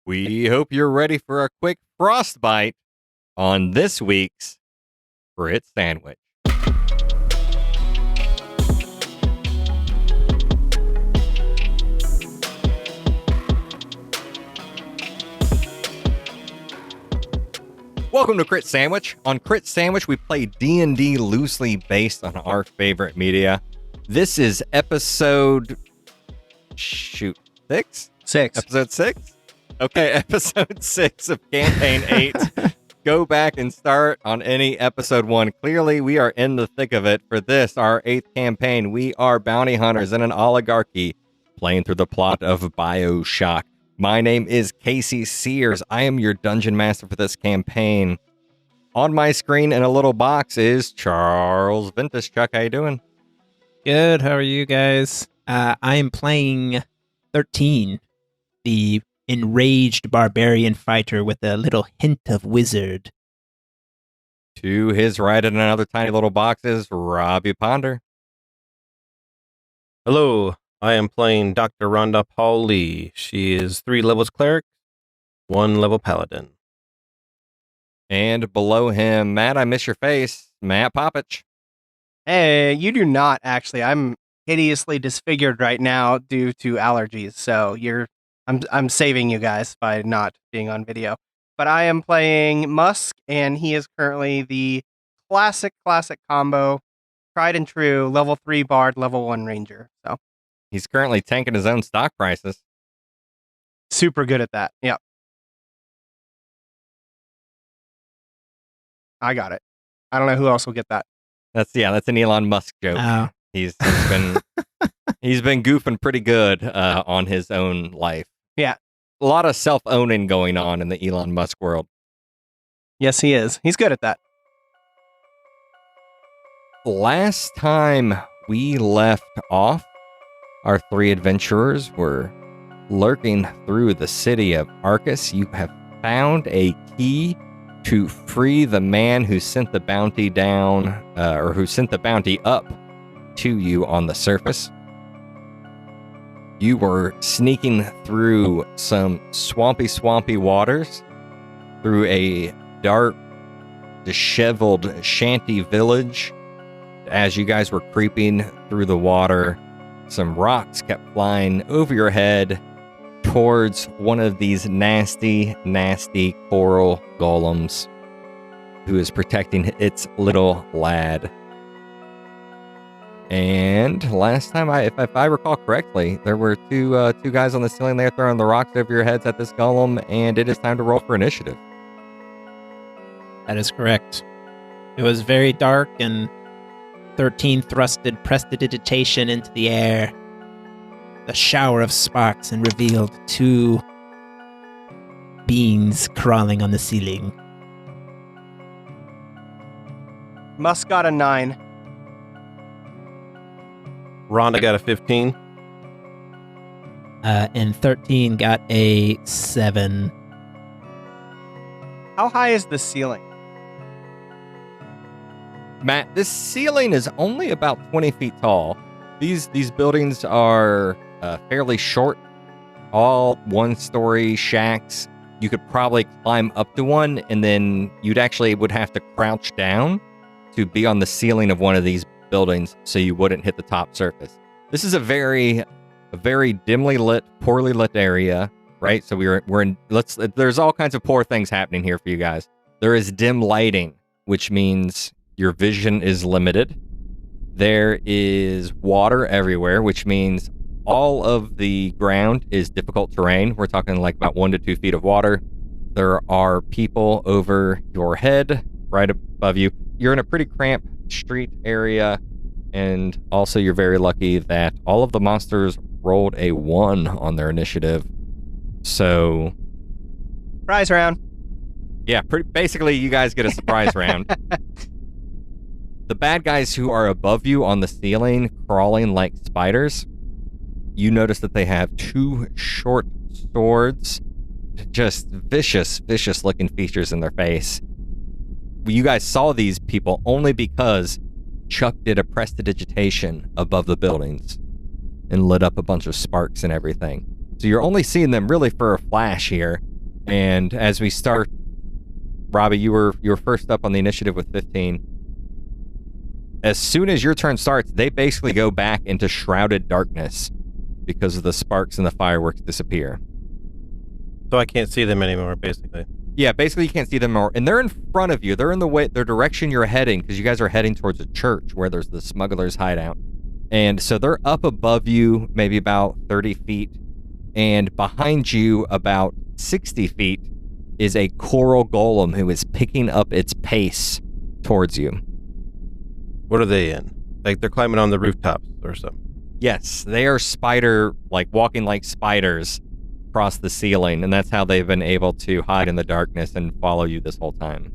We hope you're ready for a quick frostbite on this week's Crit Sandwich. Welcome to Crit Sandwich. On Crit Sandwich, we play D&D loosely based on our favorite media. This is episode... Shoot, 6? 6. Episode 6? Okay, episode 6 of Campaign 8. Go back and start on any episode 1. Clearly, we are in the thick of it. For this, our 8th campaign, we are bounty hunters in an oligarchy, playing through the plot of BioShock. My name is Casey Sears. I am your dungeon master for this campaign. On my screen in a little box is Charles Ventus. Chuck, how you doing? Good. How are you guys? I am playing 13, the enraged barbarian fighter with a little hint of wizard. To his right in another tiny little box is Robbie Ponder. Hello, I am playing Dr. Rhonda Leigh. She is 3 levels cleric, 1 level paladin. And below him, Matt, I miss your face, Matt Popich. Hey, you do not actually. I'm hideously disfigured right now due to allergies. So I'm saving you guys by not being on video. But I am playing Musk, and he is currently the classic combo, tried and true, level 3 bard, level 1 ranger. So he's currently tanking his own stock prices. Super good at that. Yep. I got it. I don't know who else will get that. That's an Elon Musk joke. Oh. He's been goofing pretty good on his own life. Yeah. A lot of self-owning going on in the Elon Musk world. Yes, he is. He's good at that. Last time we left off, our 3 adventurers were lurking through the city of Arcus. You have found a key to free the man who sent the bounty down, or who sent the bounty up to you on the surface. You were sneaking through some swampy waters, through a dark, disheveled shanty village. As you guys were creeping through the water, some rocks kept flying over your head towards one of these nasty coral golems who is protecting its little lad. And last time, if I recall correctly, there were two guys on the ceiling there throwing the rocks over your heads at this golem, and it is time to roll for initiative. That is correct. It was very dark, and 13 thrusted prestidigitation into the air. The shower of sparks and revealed 2 beings crawling on the ceiling. Musk got a 9. Rhonda got a 15. And 13 got a 7. How high is the ceiling? Matt, this ceiling is only about 20 feet tall. These buildings are fairly short, all 1-story shacks. You could probably climb up to one, and then you'd actually would have to crouch down to be on the ceiling of one of these buildings so you wouldn't hit the top surface. This is a very dimly lit, poorly lit area, right? So we're in, there's all kinds of poor things happening here for you guys. There is dim lighting, which means your vision is limited. There is water everywhere, which means all of the ground is difficult terrain. We're talking like about 1 to 2 feet of water. There are people over your head, right above you. You're in a pretty cramped street area, and also you're very lucky that all of the monsters rolled a 1 on their initiative. So, Prize round. Yeah, basically you guys get a surprise round. The bad guys who are above you on the ceiling, crawling like spiders, you notice that they have 2 short swords, just vicious looking features in their face. You guys saw these people only because Chuck did a prestidigitation above the buildings and lit up a bunch of sparks and everything. So you're only seeing them really for a flash here, And as we start, Robbie, you were first up on the initiative with 15. As soon as your turn starts, they basically go back into shrouded darkness because of the sparks and the fireworks disappear. So I can't see them anymore, basically. Yeah, basically you can't see them more. And they're in front of you. They're in the direction you're heading, because you guys are heading towards a church where there's the smuggler's hideout. And so they're up above you, maybe about 30 feet. And behind you, about 60 feet, is a coral golem who is picking up its pace towards you. What are they in? Like they're climbing on the rooftops or something? Yes, they are walking like spiders across the ceiling, and that's how they've been able to hide in the darkness and follow you this whole time.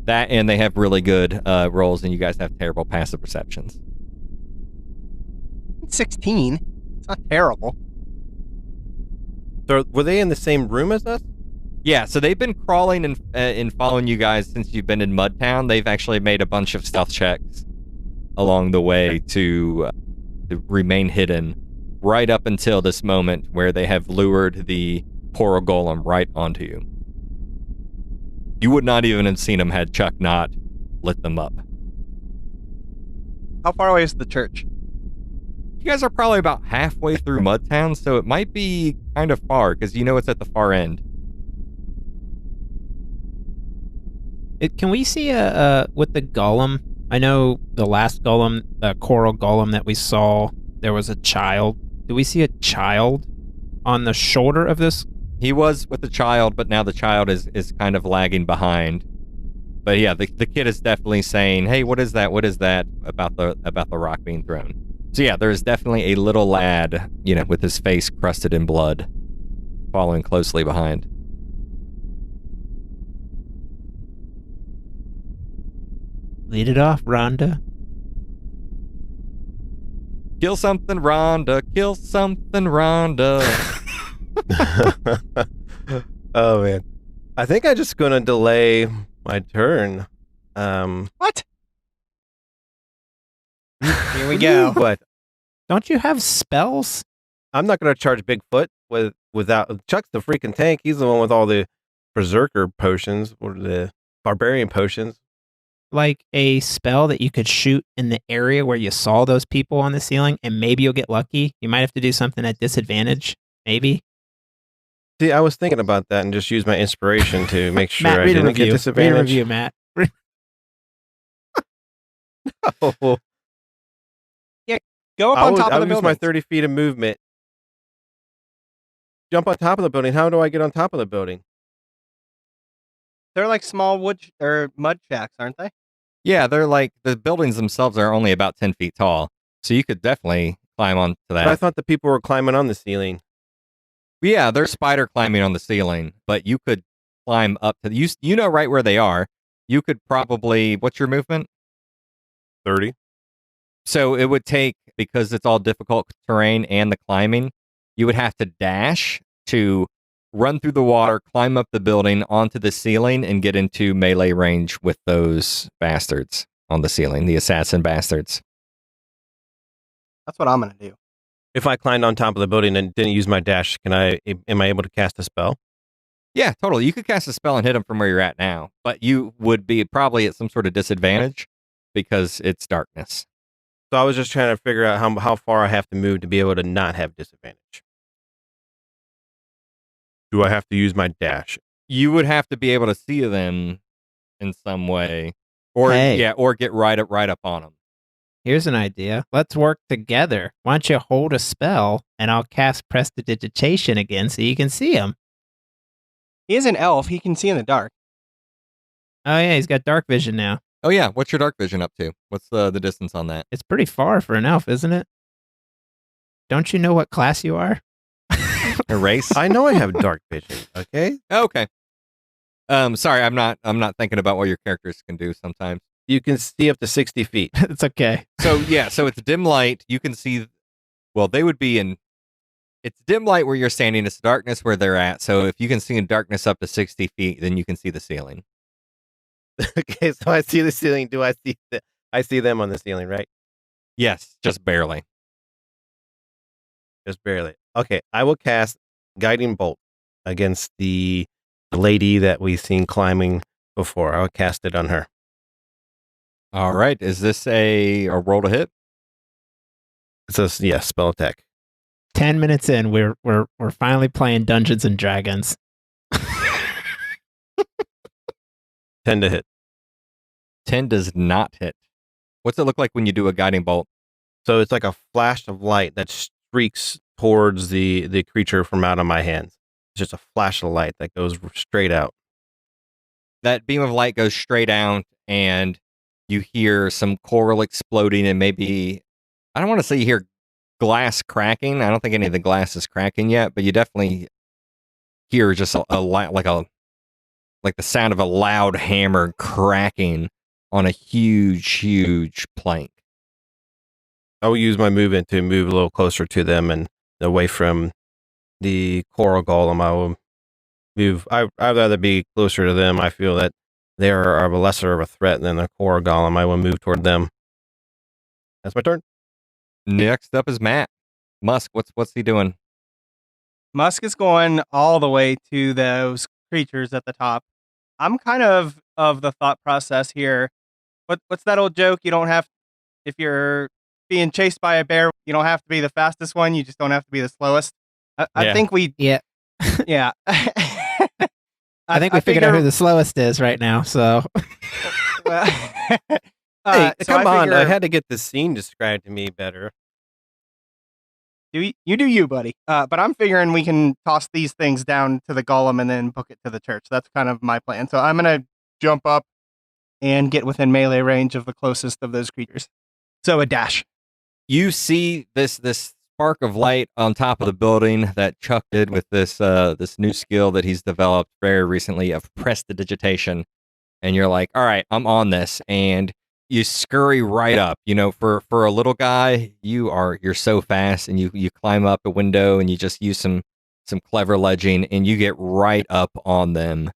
That, and they have really good rolls, and you guys have terrible passive perceptions. 16. It's not terrible. So were they in the same room as us? Yeah, so they've been crawling and following you guys since you've been in Mudtown. They've actually made a bunch of stealth checks along the way to remain hidden right up until this moment where they have lured the coral golem right onto you. You would not even have seen them had Chuck not lit them up. How far away is the church? You guys are probably about halfway through Mudtown, so it might be kind of far, because you know it's at the far end. Can we see with the golem? I know the last golem, the coral golem that we saw, there was a child. Do we see a child on the shoulder of this? He was with the child, but now the child is kind of lagging behind. But yeah, the kid is definitely saying, "Hey, what is that? What is that?" about the rock being thrown. So yeah, there is definitely a little lad, with his face crusted in blood, following closely behind. Lead it off, Rhonda. Kill something, Rhonda. Kill something, Rhonda. Oh, man. I think I'm just going to delay my turn. What? Here we go. But Don't you have spells? I'm not going to charge Bigfoot without... Chuck's the freaking tank. He's the one with all the berserker potions, or the barbarian potions. Like a spell that you could shoot in the area where you saw those people on the ceiling, and maybe you'll get lucky. You might have to do something at disadvantage, maybe. See, I was thinking about that and just use my inspiration to make sure Matt, I read a didn't review. get disadvantage. Read a review, Matt. Oh, Go up on top of the I'll use building. my 30 feet of movement. Jump on top of the building. How do I get on top of the building? They're like small wood or mud shacks, aren't they? Yeah, they're like, the buildings themselves are only about 10 feet tall, so you could definitely climb onto that. But I thought the people were climbing on the ceiling. Yeah, they're spider climbing on the ceiling, but you could climb up to you know right where they are. You could probably, what's your movement? 30. So it would take, because it's all difficult terrain and the climbing, you would have to dash to run through the water, climb up the building onto the ceiling, and get into melee range with those bastards on the ceiling, the assassin bastards. That's what I'm going to do. If I climbed on top of the building and didn't use my dash, am I able to cast a spell? Yeah, totally. You could cast a spell and hit them from where you're at now, but you would be probably at some sort of disadvantage because it's darkness. So I was just trying to figure out how far I have to move to be able to not have disadvantage. Do I have to use my dash? You would have to be able to see them in some way, or Hey. or get right up on them. Here's an idea. Let's work together. Why don't you hold a spell, and I'll cast Prestidigitation again so you can see him. He is an elf. He can see in the dark. Oh, yeah, he's got dark vision now. Oh yeah, what's your dark vision up to? What's the distance on that? It's pretty far for an elf, isn't it? Don't you know what class you are? Erase. I know I have dark vision. Okay, Okay. Sorry, I'm not thinking about what your characters can do sometimes. you can see up to 60 feet. It's okay. So yeah, so it's dim light. You can see. Well, they would be in. It's dim light where you're standing. It's darkness where they're at. So if you can see in darkness up to 60 feet, then you can see the ceiling. Okay, so I see the ceiling. Do I see I see them on the ceiling, right? Yes, just barely. Just barely. Okay, I will cast Guiding Bolt against the lady that we've seen climbing before. I would cast it on her. All right. Is this a roll to hit? It says, yeah, spell attack. 10 minutes in, we're finally playing Dungeons and Dragons. 10 to hit. 10 does not hit. What's it look like when you do a guiding bolt? So it's like a flash of light that streaks towards the creature from out of my hands. It's just a flash of light that goes straight out. That beam of light goes straight out, and you hear some coral exploding, and maybe, I don't want to say you hear glass cracking. I don't think any of the glass is cracking yet, but you definitely hear just like the sound of a loud hammer cracking on a huge plank. I will use my movement to move a little closer to them and away from the coral golem. I will move. I'd rather be closer to them. I feel that they are a lesser of a threat than the coral golem. I will move toward them. That's my turn. Next up is Matt. Musk, what's he doing? Musk is going all the way to those creatures at the top. I'm kind of the thought process here. What's that old joke? You don't have, if you're being chased by a bear, you don't have to be the fastest one. You just don't have to be the slowest. I think we, Yeah. yeah. I think we figured out who the slowest is right now, so. Hey, come on. I had to get the scene described to me better. You do you, buddy. But I'm figuring we can toss these things down to the golem and then book it to the church. That's kind of my plan. So I'm going to jump up and get within melee range of the closest of those creatures. So a dash. You see this spark of light on top of the building that Chuck did with this new skill that he's developed very recently of prestidigitation. And you're like, all right, I'm on this. And you scurry right up. You know, for a little guy, you're so fast, and you climb up a window and you just use some clever ledging, and you get right up on them.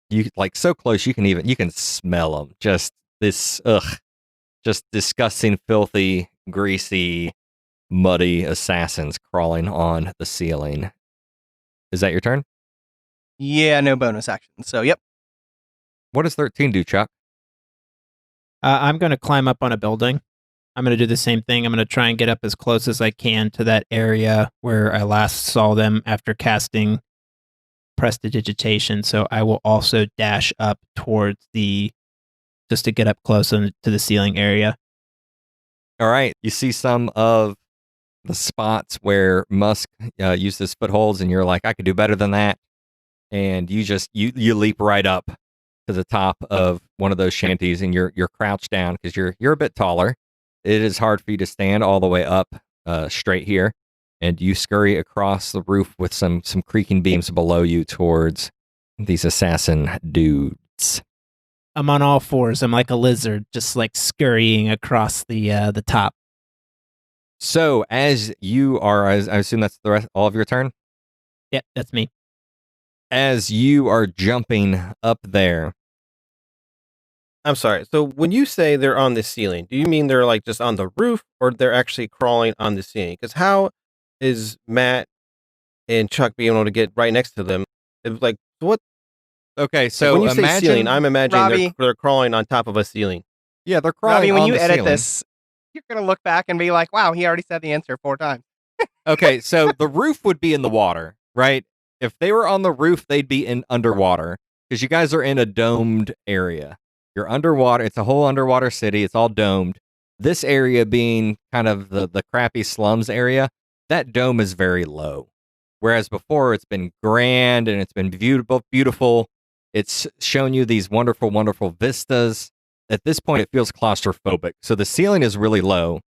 You like so close you can smell them. Just this just disgusting, filthy, greasy, muddy assassins crawling on the ceiling. Is that your turn? Yeah, no bonus action. So yep. What does 13 do, Chuck? I'm going to climb up on a building. I'm going to do the same thing. I'm going to try and get up as close as I can to that area where I last saw them after casting prestidigitation. So I will also dash up towards just to get up close to the ceiling area. All right. You see some of the spots where Musk used his footholds, and you're like, I could do better than that. And you leap right up to the top of one of those shanties, and you're crouched down because you're a bit taller. It is hard for you to stand all the way up straight here, and you scurry across the roof with some creaking beams below you towards these assassin dudes. I'm on all fours. I'm like a lizard, just like scurrying across the top. So as you are, I assume that's all of your turn? Yeah, that's me. As you are jumping up there. I'm sorry. So when you say they're on the ceiling, do you mean they're like just on the roof, or they're actually crawling on the ceiling? Because how is Matt and Chuck being able to get right next to them? It's like, what? Okay, so when you say ceiling, I'm imagining Robbie, they're crawling on top of a ceiling. Yeah, they're crawling Robbie, when on you the edit ceiling. this, you're going to look back and be like, wow, he already said the answer 4 times. Okay, so the roof would be in the water, right? If they were on the roof, they'd be in underwater because you guys are in a domed area. You're underwater. It's a whole underwater city. It's all domed. This area being kind of the crappy slums area, that dome is very low. Whereas before it's been grand and it's been beautiful. It's shown you these wonderful, wonderful vistas. At this point, it feels claustrophobic. So the ceiling is really low,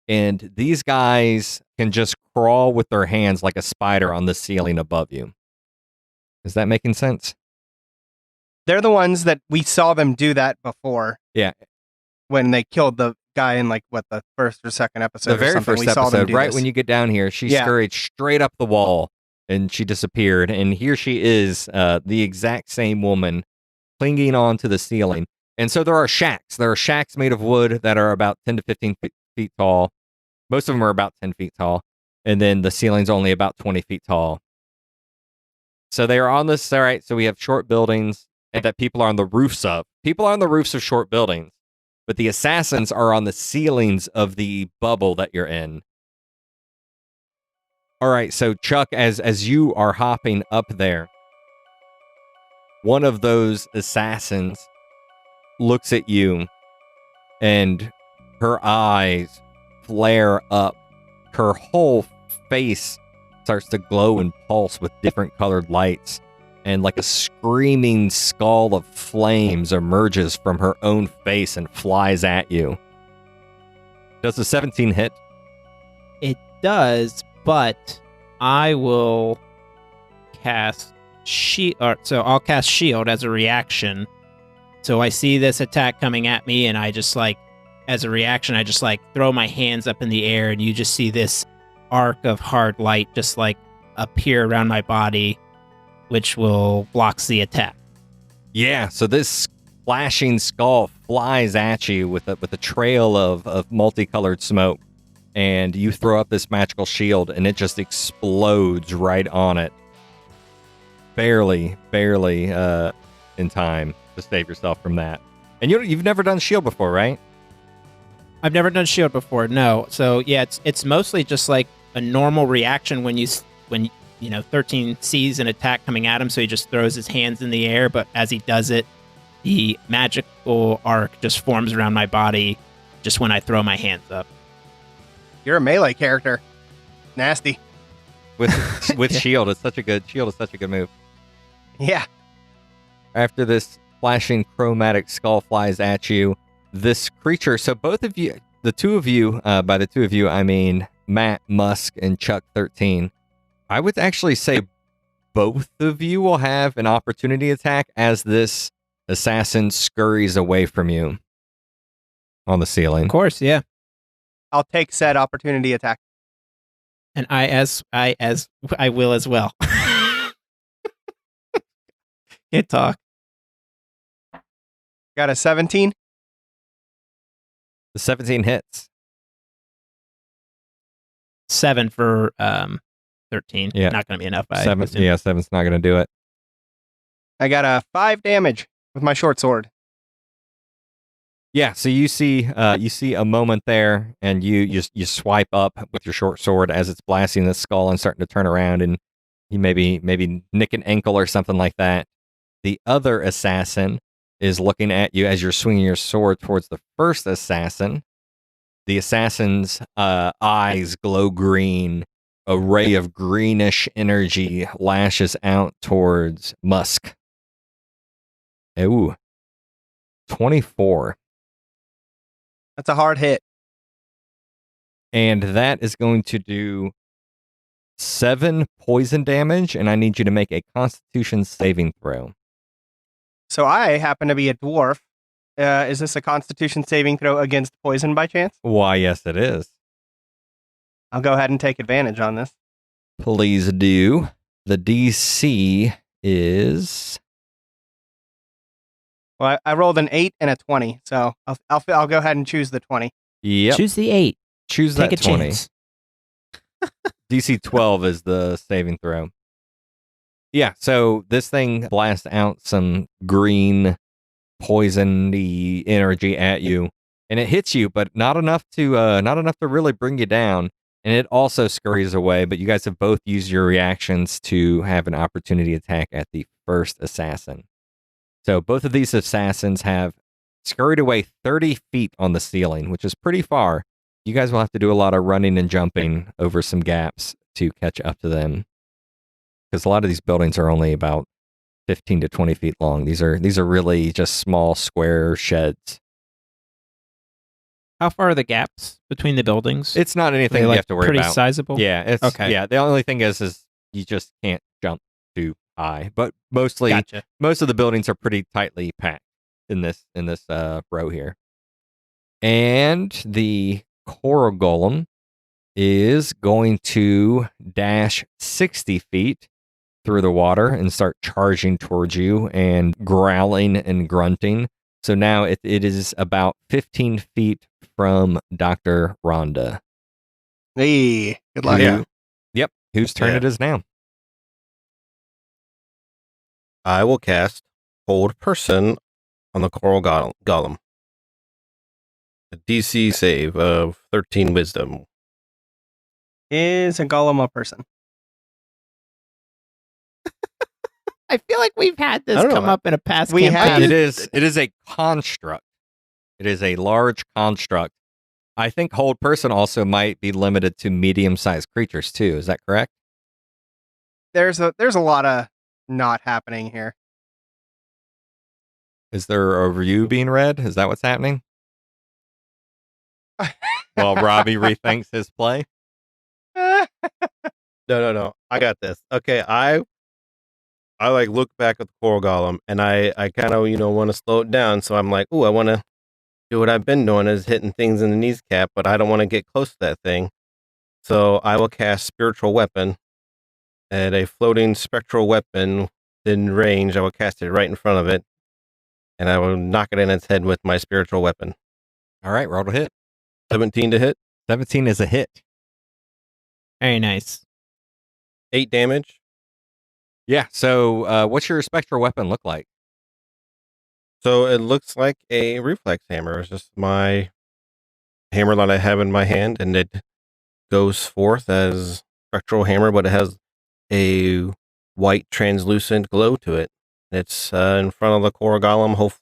and these guys can just crawl with their hands like a spider on the ceiling above you. Is that making sense? They're the ones that we saw them do that before. Yeah. When they killed the guy in the first or second episode. The very first episode, right when you get down here, she Yeah. scurried straight up the wall and she disappeared. And here she is, the exact same woman clinging on to the ceiling. And so there are shacks. There are shacks made of wood that are about 10 to 15 feet tall. Most of them are about 10 feet tall. And then the ceiling's only about 20 feet tall. So they are on this. All right. So we have short buildings and that people are on the roofs of. People are on the roofs of short buildings, but the assassins are on the ceilings of the bubble that you're in. All right. So Chuck, as you are hopping up there, one of those assassins looks at you and her eyes flare up. Her whole face starts to glow and pulse with different colored lights, and like a screaming skull of flames emerges from her own face and flies at you. Does the 17 hit? It does, but I will cast shield. So I'll cast shield as a reaction. So I see this attack coming at me, and I just as a reaction, I just throw my hands up in the air, and you just see this arc of hard light just appear around my body, which will blocks the attack. Yeah, so this flashing skull flies at you with a trail of multicolored smoke, and you throw up this magical shield, and it just explodes right on it. Barely in time to save yourself from that. And you've never done shield before, right? I've never done shield before, no. So yeah, it's mostly just a normal reaction when 13 sees an attack coming at him, so he just throws his hands in the air, but as he does it, the magical arc just forms around my body just when I throw my hands up. You're a melee character. Nasty. With shield, it's such a good move. Yeah. After this flashing chromatic skull flies at you, this creature, so both of you, the two of you, by the two of you, I mean Matt, Musk, and Chuck 13. I would actually say both of you will have an opportunity attack as this assassin scurries away from you on the ceiling. Of course, yeah. I'll take said opportunity attack. And I will as well. Can't talk. Got a 17. The 17 hits. 7 for 13. Yeah. Not going to be enough. 7's not going to do it. I got a 5 damage with my short sword. Yeah, so you see a moment there, and you swipe up with your short sword as it's blasting the skull and starting to turn around, and you maybe nick an ankle or something like that. The other assassin is looking at you as you're swinging your sword towards the first assassin. The assassin's eyes glow green. A ray of greenish energy lashes out towards Musk. Ooh. 24. That's a hard hit. And that is going to do 7 poison damage, and I need you to make a Constitution saving throw. So I happen to be a dwarf. Is this a Constitution saving throw against poison by chance? Why, yes, it is. I'll go ahead and take advantage on this. Please do. The DC is... Well, I rolled an 8 and a 20, so I'll go ahead and choose the 20. Yep. Choose the 8. Choose Take that a 20. chance. DC 12 is the saving throw. Yeah, so this thing blasts out some green, poison-y energy at you, and it hits you, but not enough to really bring you down. And it also scurries away, but you guys have both used your reactions to have an opportunity attack at the first assassin. So both of these assassins have scurried away 30 feet on the ceiling, which is pretty far. You guys will have to do a lot of running and jumping over some gaps to catch up to them, because a lot of these buildings are only about 15 to 20 feet long. These are really just small square sheds. How far are the gaps between the buildings? It's not anything you have to worry pretty about. Sizable? Yeah, it's Okay. Yeah, the only thing is you just can't jump too high. But mostly, Gotcha. most of the buildings are pretty tightly packed in this row here. And the coral golem is going to dash 60 feet through the water and start charging towards you and growling and grunting. So now it is about 15 feet from Dr. Rhonda. Hey, good luck. Yeah. Yep. Whose turn Yeah. it is now? I will cast Hold Person on the Coral Golem. A DC save of 13 Wisdom. Is a golem a person? I feel like we've had this I don't know. come up in a past We have. campaign. It is a construct. It is a large construct. I think hold person also might be limited to medium-sized creatures too. Is that correct? There's a lot of not happening here. Is there a review being read? Is that what's happening? While Robbie rethinks his play. No. I got this. Okay, I like look back at the Coral Golem and I kind of, want to slow it down. So I'm like, ooh, I want to do what I've been doing is hitting things in the kneecap, but I don't want to get close to that thing. So I will cast Spiritual Weapon at a floating spectral weapon in range. I will cast it right in front of it and I will knock it in its head with my Spiritual Weapon. All right, roll to hit. 17 to hit. 17 is a hit. Very nice. 8 damage. Yeah. So, what's your spectral weapon look like? So it looks like a reflex hammer. It's just my hammer that I have in my hand, and it goes forth as spectral hammer, but it has a white translucent glow to it. It's in front of the Coral Golem.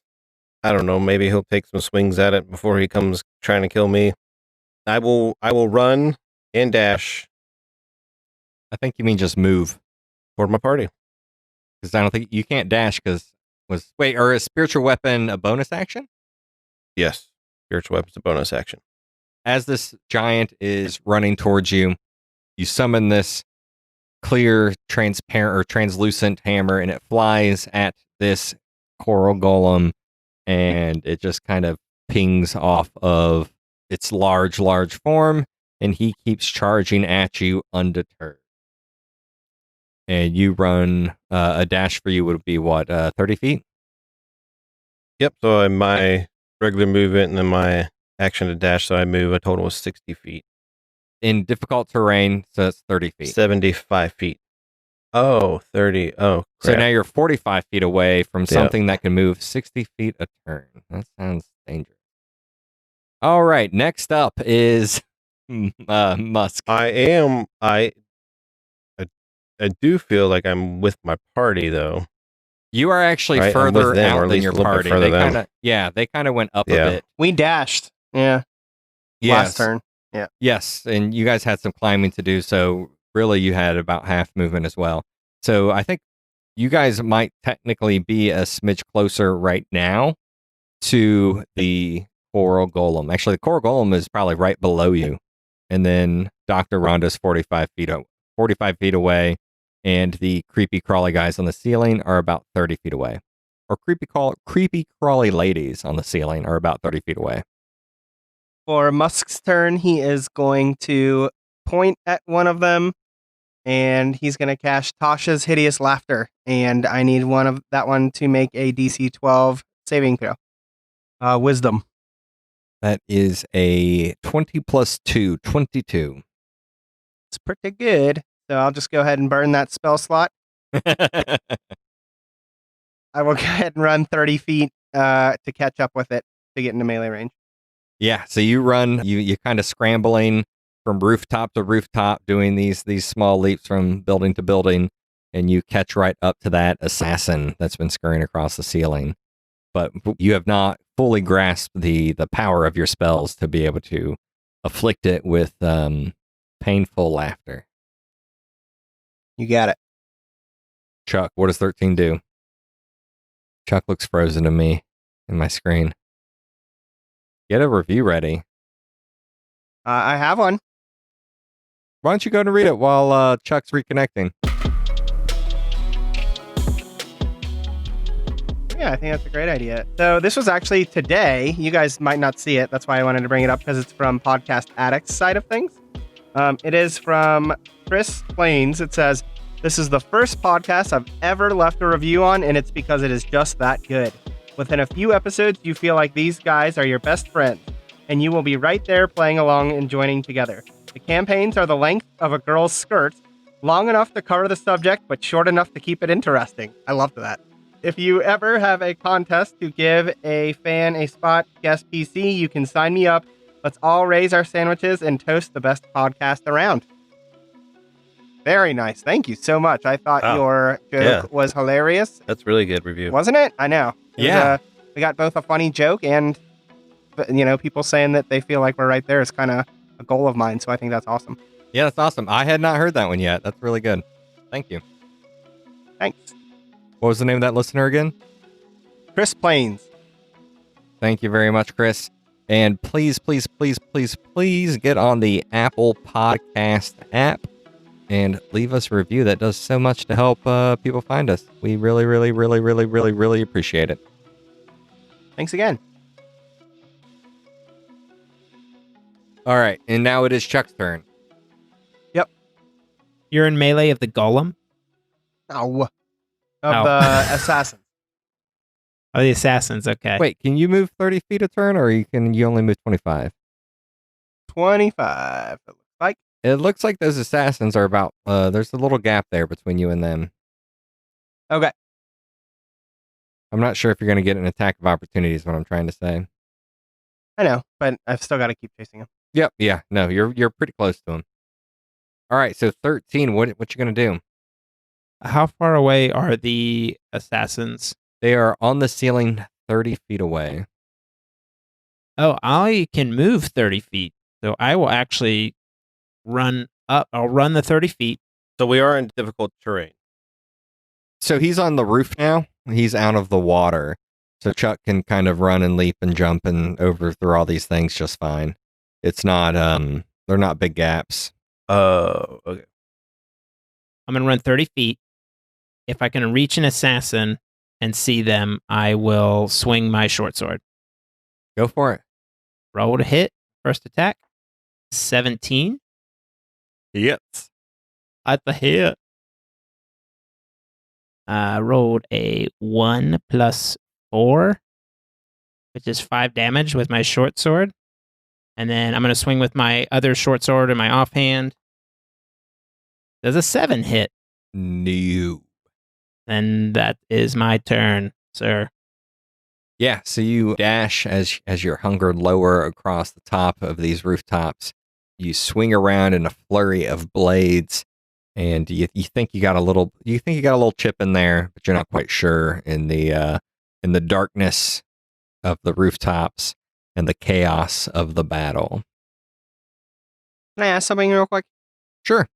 I don't know. Maybe he'll take some swings at it before he comes trying to kill me. I will run and dash I think you mean just move. toward my party. Because I don't think you can't dash or is spiritual weapon a bonus action? Yes, spiritual weapon's a bonus action. As this giant is running towards you, you summon this clear, transparent, or translucent hammer, and it flies at this coral golem, and it just kind of pings off of its large form, and he keeps charging at you undeterred. And you run a dash for you would be what, 30 feet? Yep. So in my regular movement and then my action to dash, so I move a total of 60 feet. In difficult terrain, so that's 30 feet. 75 feet. Oh, 30. Oh, So crap. now you're 45 feet away from Yep. something that can move 60 feet a turn. That sounds dangerous. All right, next up is Musk. I do feel like I'm with my party though. You are actually Right, I'm further with them, or out at than least your a little bit party. further They than- kind of went up Yeah. a bit. We dashed. Yeah. Yes. Last turn. Yes, and you guys had some climbing to do, so really you had about half movement as well. So I think you guys might technically be a smidge closer right now to the coral golem. Actually, the coral golem is probably right below you, and then Dr. Rhonda's 45 feet away, and the creepy crawly guys on the ceiling are about 30 feet away. Or creepy crawly ladies on the ceiling are about 30 feet away. For Musk's turn, he is going to point at one of them, and he's going to cast Tasha's Hideous Laughter. And I need that one to make a DC 12 saving throw. Wisdom. That is a 20 plus 2, 22. It's pretty good. So I'll just go ahead and burn that spell slot. I will go ahead and run 30 feet to catch up with it to get into melee range. Yeah, so you run, you kind of scrambling from rooftop to rooftop, doing these small leaps from building to building, and you catch right up to that assassin that's been scurrying across the ceiling. But you have not fully grasped the power of your spells to be able to afflict it with painful laughter. You got it. Chuck, what does 13 do? Chuck looks frozen to me in my screen. Get a review ready. I have one. Why don't you go and read it while Chuck's reconnecting? Yeah, I think that's a great idea. So this was actually today. You guys might not see it. That's why I wanted to bring it up, because it's from Podcast Addict's side of things. It is from Chris Plains. It says, "This is the first podcast I've ever left a review on, and it's because it is just that good. Within a few episodes, you feel like these guys are your best friends, and you will be right there playing along and joining together. The campaigns are the length of a girl's skirt, Long enough to cover the subject, but short enough to keep it interesting. I loved that. If you ever have a contest to give a fan a spot guest PC, you can sign me up. Let's all raise our sandwiches and toast the best podcast around. Very nice. Thank you so much. I thought your joke was hilarious. That's really good review. Wasn't it? I know. Yeah. We got both a funny joke and, people saying that they feel like we're right there is kind of a goal of mine. So I think that's awesome. Yeah, that's awesome. I had not heard that one yet. That's really good. Thank you. Thanks. What was the name of that listener again? Chris Plains. Thank you very much, Chris. And please, please, please, please, please get on the Apple Podcast app and leave us a review. That does so much to help people find us. We really, really, really, really, really, really appreciate it. Thanks again. All right, and now it is Chuck's turn. Yep. You're in melee of the golem? Of the assassin. Oh, the assassins, okay. Wait, can you move 30 feet a turn, or can you only move 25? 25. It looks like. It looks like those assassins are about, there's a little gap there between you and them. Okay. I'm not sure if you're going to get an attack of opportunity is what I'm trying to say. I know, but I've still got to keep chasing him. Yep, yeah, no, you're pretty close to him. All right, so 13, what you going to do? How far away are the assassins? They are on the ceiling 30 feet away. Oh, I can move 30 feet. So I will actually run up. I'll run the 30 feet. So we are in difficult terrain. So he's on the roof now. He's out of the water. So Chuck can kind of run and leap and jump and over through all these things just fine. It's not, they're not big gaps. Okay. I'm going to run 30 feet. If I can reach an assassin and see them, I will swing my short sword. Go for it. Roll to hit. First attack. 17. Yes. At the hit. I rolled a 1 plus 4, which is 5 damage with my short sword. And then I'm going to swing with my other short sword in my offhand. Does a 7 hit? No. And that is my turn, sir. Yeah, so you dash as you're hungered lower across the top of these rooftops. You swing around in a flurry of blades, and you think you got a little chip in there, but you're not quite sure in the darkness of the rooftops and the chaos of the battle. Can I ask something real quick? Sure.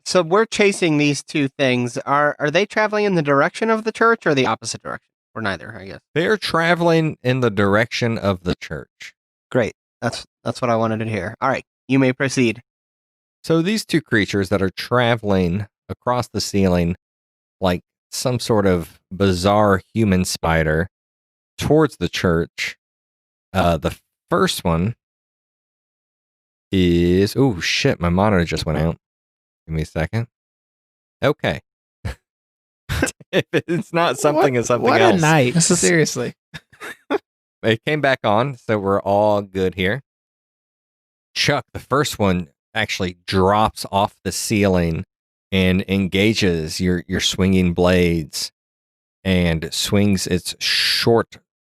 So we're chasing these two things. Are they traveling in the direction of the church or the opposite direction? Or neither, I guess. They're traveling in the direction of the church. Great. That's what I wanted to hear. All right, you may proceed. So these two creatures that are traveling across the ceiling like some sort of bizarre human spider towards the church. The first one is... Oh, shit, my monitor just went out. Give me a second. Okay. If it's not something, it's something what else. What a night. Seriously. It came back on, so we're all good here. Chuck, the first one, actually drops off the ceiling and engages your swinging blades and swings its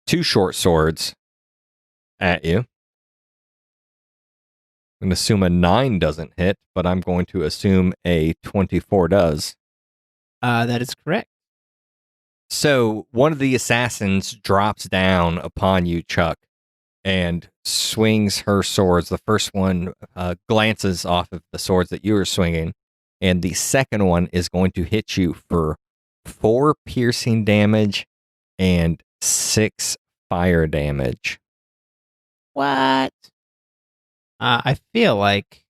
two short swords at you. I'm going to assume a 9 doesn't hit, but I'm going to assume a 24 does. That is correct. So one of the assassins drops down upon you, Chuck, and swings her swords. The first one glances off of the swords that you were swinging, and the second one is going to hit you for 4 piercing damage and 6 fire damage. What? I feel like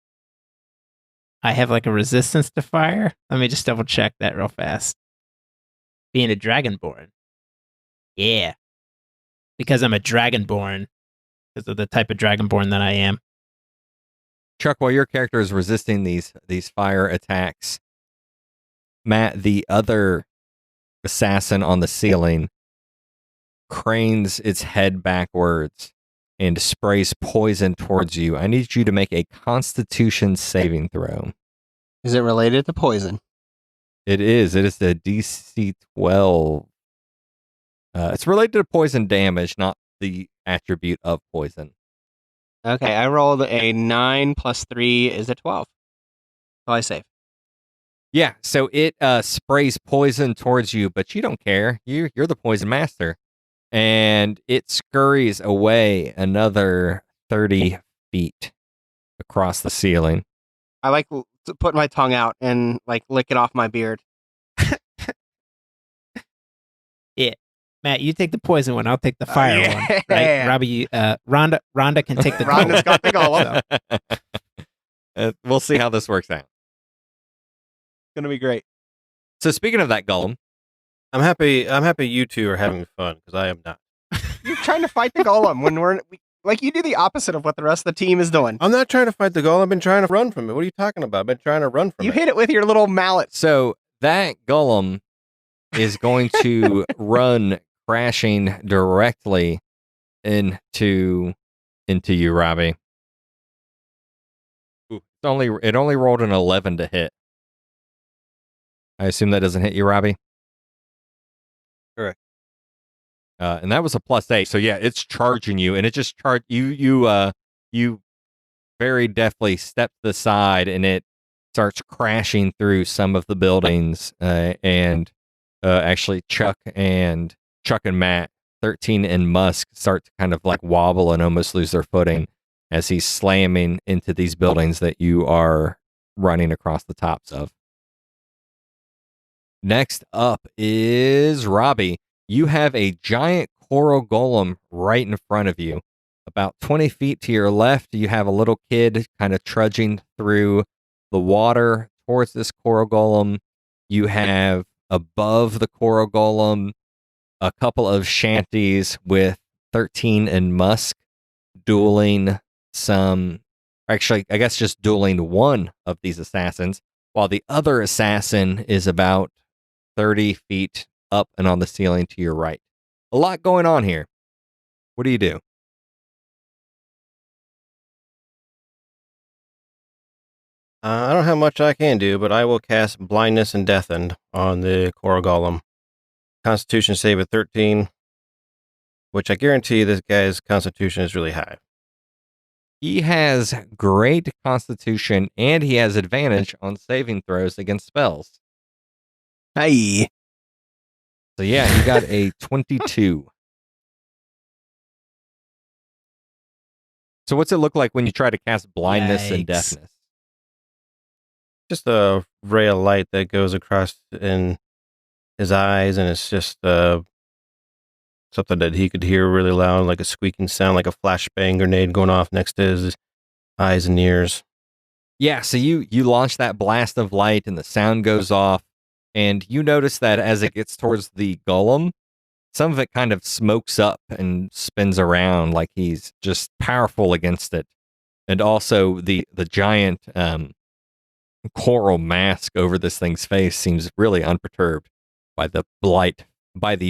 I have like a resistance to fire. Let me just double check that real fast. Being a dragonborn. Yeah. Because I'm a dragonborn. Because of the type of dragonborn that I am. Chuck, while your character is resisting these fire attacks, Matt, the other assassin on the ceiling, cranes its head backwards and sprays poison towards you. I need you to make a Constitution saving throw. Is it related to poison? It is. It is the DC 12. It's related to poison damage, not the attribute of poison. Okay, I rolled a 9 plus 3 is a 12. So I save. Yeah, so it sprays poison towards you, but you don't care. You're the poison master. And it scurries away another 30 feet across the ceiling. I like to put my tongue out and like lick it off my beard. Yeah. Matt, you take the poison one. I'll take the fire yeah. one. Right? Robbie, Rhonda can take the Rhonda's got the golem. We'll see how this works out. It's gonna be great. So speaking of that golem, I'm happy you two are having fun because I am not. You're trying to fight the golem when like you do the opposite of what the rest of the team is doing. I'm not trying to fight the golem. I've been trying to run from it. What are you talking about? I've been trying to run from it. You hit it with your little mallet. so that golem is going to run crashing directly into you, Robbie. Ooh, it only rolled an 11 to hit. I assume that doesn't hit you, Robbie? Correct. And that was a +8. So yeah, it's charging you, and it just charged you very deftly step to the side, and it starts crashing through some of the buildings. And actually, Chuck and Matt, 13 and Musk, start to kind of like wobble and almost lose their footing as he's slamming into these buildings that you are running across the tops of. Next up is Robbie. You have a giant coral golem right in front of you. About 20 feet to your left, you have a little kid kind of trudging through the water towards this coral golem. You have above the coral golem a couple of shanties with 13 and Musk dueling just dueling one of these assassins, while the other assassin is about 30 feet up and on the ceiling to your right. A lot going on here. What do you do? I don't have much I can do, but I will cast Blindness and Deafened on the Coral Golem. Constitution save of 13, which I guarantee this guy's constitution is really high. He has great constitution, and he has advantage on saving throws against spells. Hey. So yeah, you got a 22. So what's it look like when you try to cast blindness and Yikes. deafness? Just a ray of light that goes across in his eyes, and it's just something that he could hear really loud, like a squeaking sound, like a flashbang grenade going off next to his eyes and ears. Yeah, so you launch that blast of light and the sound goes off, and you notice that as it gets towards the golem, some of it kind of smokes up and spins around like he's just powerful against it. And also the giant coral mask over this thing's face seems really unperturbed by the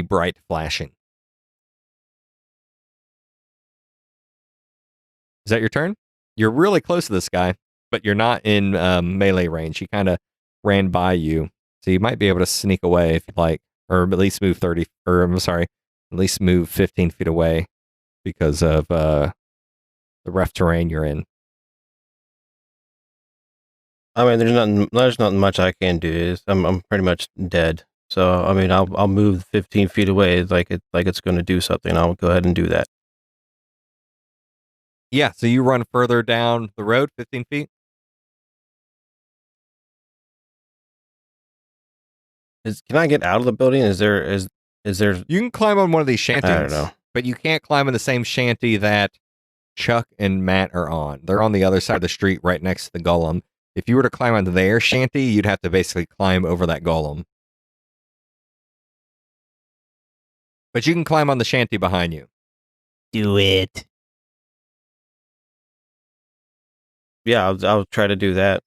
bright flashing. Is that your turn? You're really close to this guy, but you're not in melee range. He kind of ran by you, so you might be able to sneak away if you like, or at least move at least move 15 feet away because of the rough terrain you're in. I mean, there's not much I can do. I'm pretty much dead. So I mean, I'll move 15 feet away like it's going to do something. I'll go ahead and do that. Yeah, so you run further down the road, 15 feet. Can I get out of the building? Is there? You can climb on one of these shanties. I don't know. But you can't climb in the same shanty that Chuck and Matt are on. They're on the other side of the street right next to the golem. If you were to climb onto their shanty, you'd have to basically climb over that golem. But you can climb on the shanty behind you. Do it. Yeah, I'll try to do that.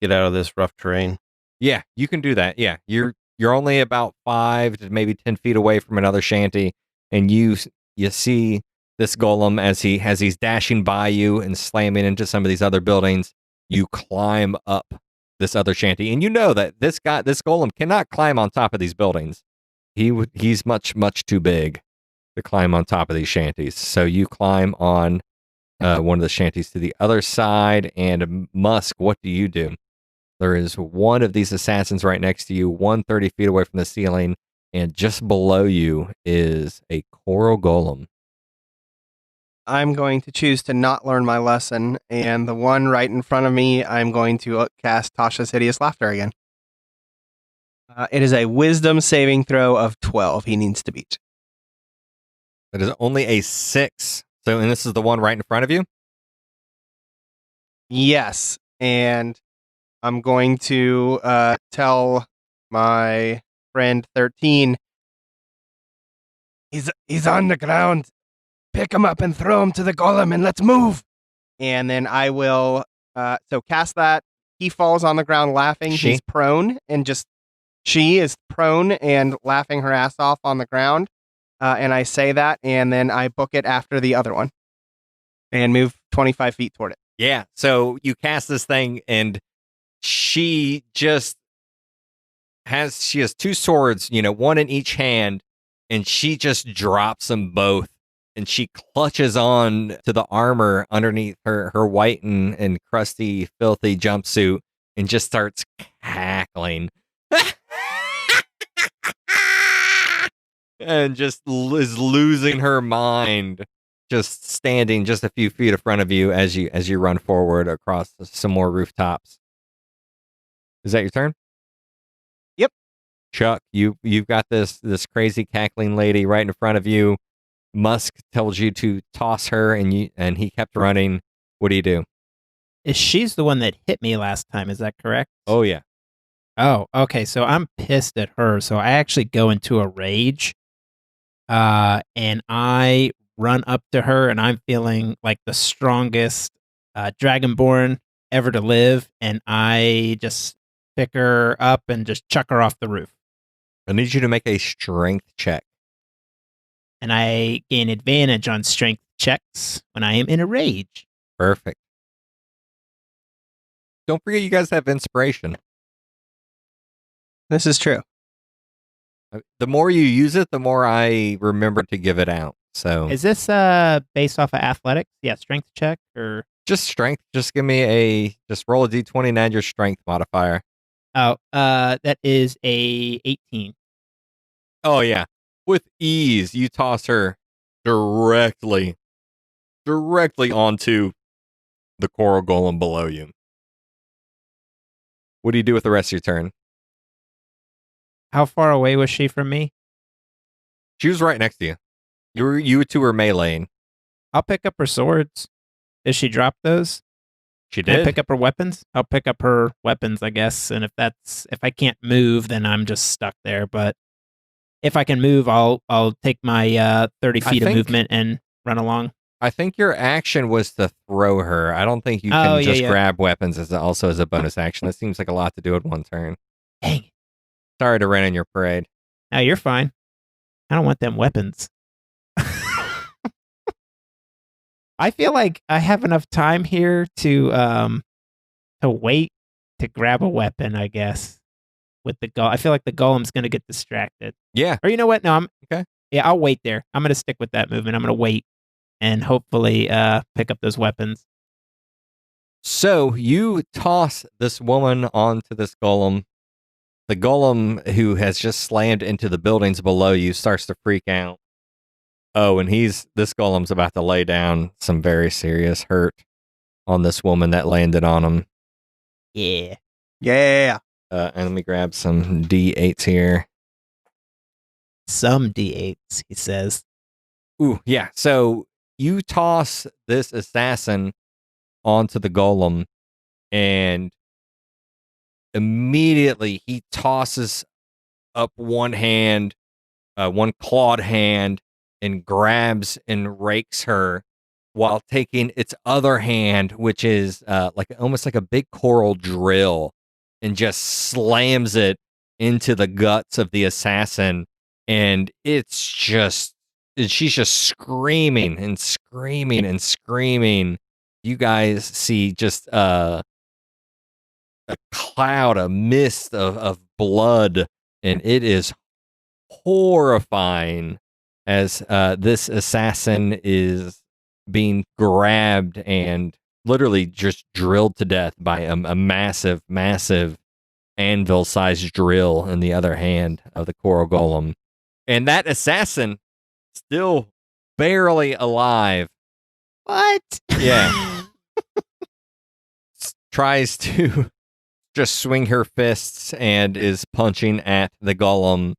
Get out of this rough terrain. Yeah, you can do that. Yeah, you're only about 5 to maybe 10 feet away from another shanty, and you see this golem as he's dashing by you and slamming into some of these other buildings. You climb up this other shanty, and you know that this golem cannot climb on top of these buildings. He's much too big to climb on top of these shanties. So you climb on one of the shanties to the other side, and Musk, what do you do? There is one of these assassins right next to you, 130 feet away from the ceiling, and just below you is a coral golem. I'm going to choose to not learn my lesson, and the one right in front of me, I'm going to cast Tasha's Hideous Laughter again. It is a wisdom saving throw of 12 he needs to beat. It is only a 6. So, and this is the one right in front of you? Yes, and I'm going to tell my friend 13, he's on the ground. Pick him up and throw him to the golem and let's move. And then I will so cast that. He falls on the ground laughing. He's prone and she is prone and laughing her ass off on the ground. And I say that, and then I book it after the other one and move 25 feet toward it. Yeah. So you cast this thing, and she has 2 swords, one in each hand, and she just drops them both, and she clutches on to the armor underneath her white and crusty, filthy jumpsuit and just starts cackling. And just is losing her mind, just standing just a few feet in front of you as you run forward across some more rooftops. Is that your turn? Yep. Chuck, you've got this crazy cackling lady right in front of you. Musk tells you to toss her, and he kept running. What do you do? She's the one that hit me last time, is that correct? Oh yeah. Oh, okay. So I'm pissed at her. So I actually go into a rage. And I run up to her, and I'm feeling like the strongest dragonborn ever to live, and I just pick her up and just chuck her off the roof. I need you to make a strength check. And I gain advantage on strength checks when I am in a rage. Perfect. Don't forget you guys have inspiration. This is true. The more you use it, the more I remember to give it out. So Is this based off of athletics? Yeah, strength check or just strength. Just give me just roll a d20 and add your strength modifier. Oh, that is a 18. Oh yeah. With ease, you toss her directly onto the coral golem below you. What do you do with the rest of your turn? How far away was she from me? She was right next to you. You two were meleeing. I'll pick up her swords. Did she drop those? She Can did. I pick up her weapons? I'll pick up her weapons, I guess. And if I can't move, then I'm just stuck there. But if I can move, I'll take my 30 feet of movement and run along. I think your action was to throw her. I don't think you can grab weapons as a bonus action. That seems like a lot to do at one turn. Dang it. Sorry to rain on your parade. No, you're fine. I don't want them weapons. I feel like I have enough time here to wait to grab a weapon, I guess. With the I feel like the golem's going to get distracted. Yeah. Or you know what? No, okay. Yeah, I'll wait there. I'm going to stick with that movement. I'm going to wait and hopefully pick up those weapons. So you toss this woman onto this golem. The golem, who has just slammed into the buildings below you, starts to freak out. Oh, and this golem's about to lay down some very serious hurt on this woman that landed on him. Yeah. Yeah. And let me grab some D8s here. Some D8s, he says. Ooh, yeah. So you toss this assassin onto the golem, and immediately he tosses up one hand, one clawed hand, and grabs and rakes her while taking its other hand, which is almost like a big coral drill, and just slams it into the guts of the assassin. And she's just screaming and screaming and screaming. You guys see just a cloud, a mist of blood, and it is horrifying as this assassin is being grabbed and literally just drilled to death by a massive, massive anvil-sized drill in the other hand of the coral golem. And that assassin still barely alive. What? Yeah. Tries to just swing her fists and is punching at the golem.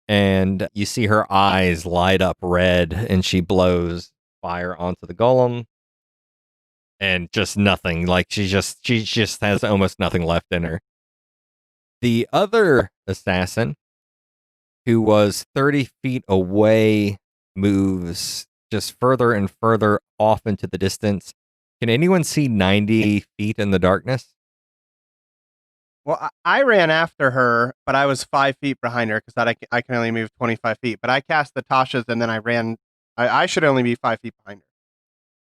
And you see her eyes light up red and she blows fire onto the golem. And just nothing. Like she just has almost nothing left in her. The other assassin, who was 30 feet away, moves just further and further off into the distance. Can anyone see 90 feet in the darkness? Well, I ran after her, but I was 5 feet behind her because I can only move 25 feet. But I cast the Tasha's and then I ran. I should only be 5 feet behind her.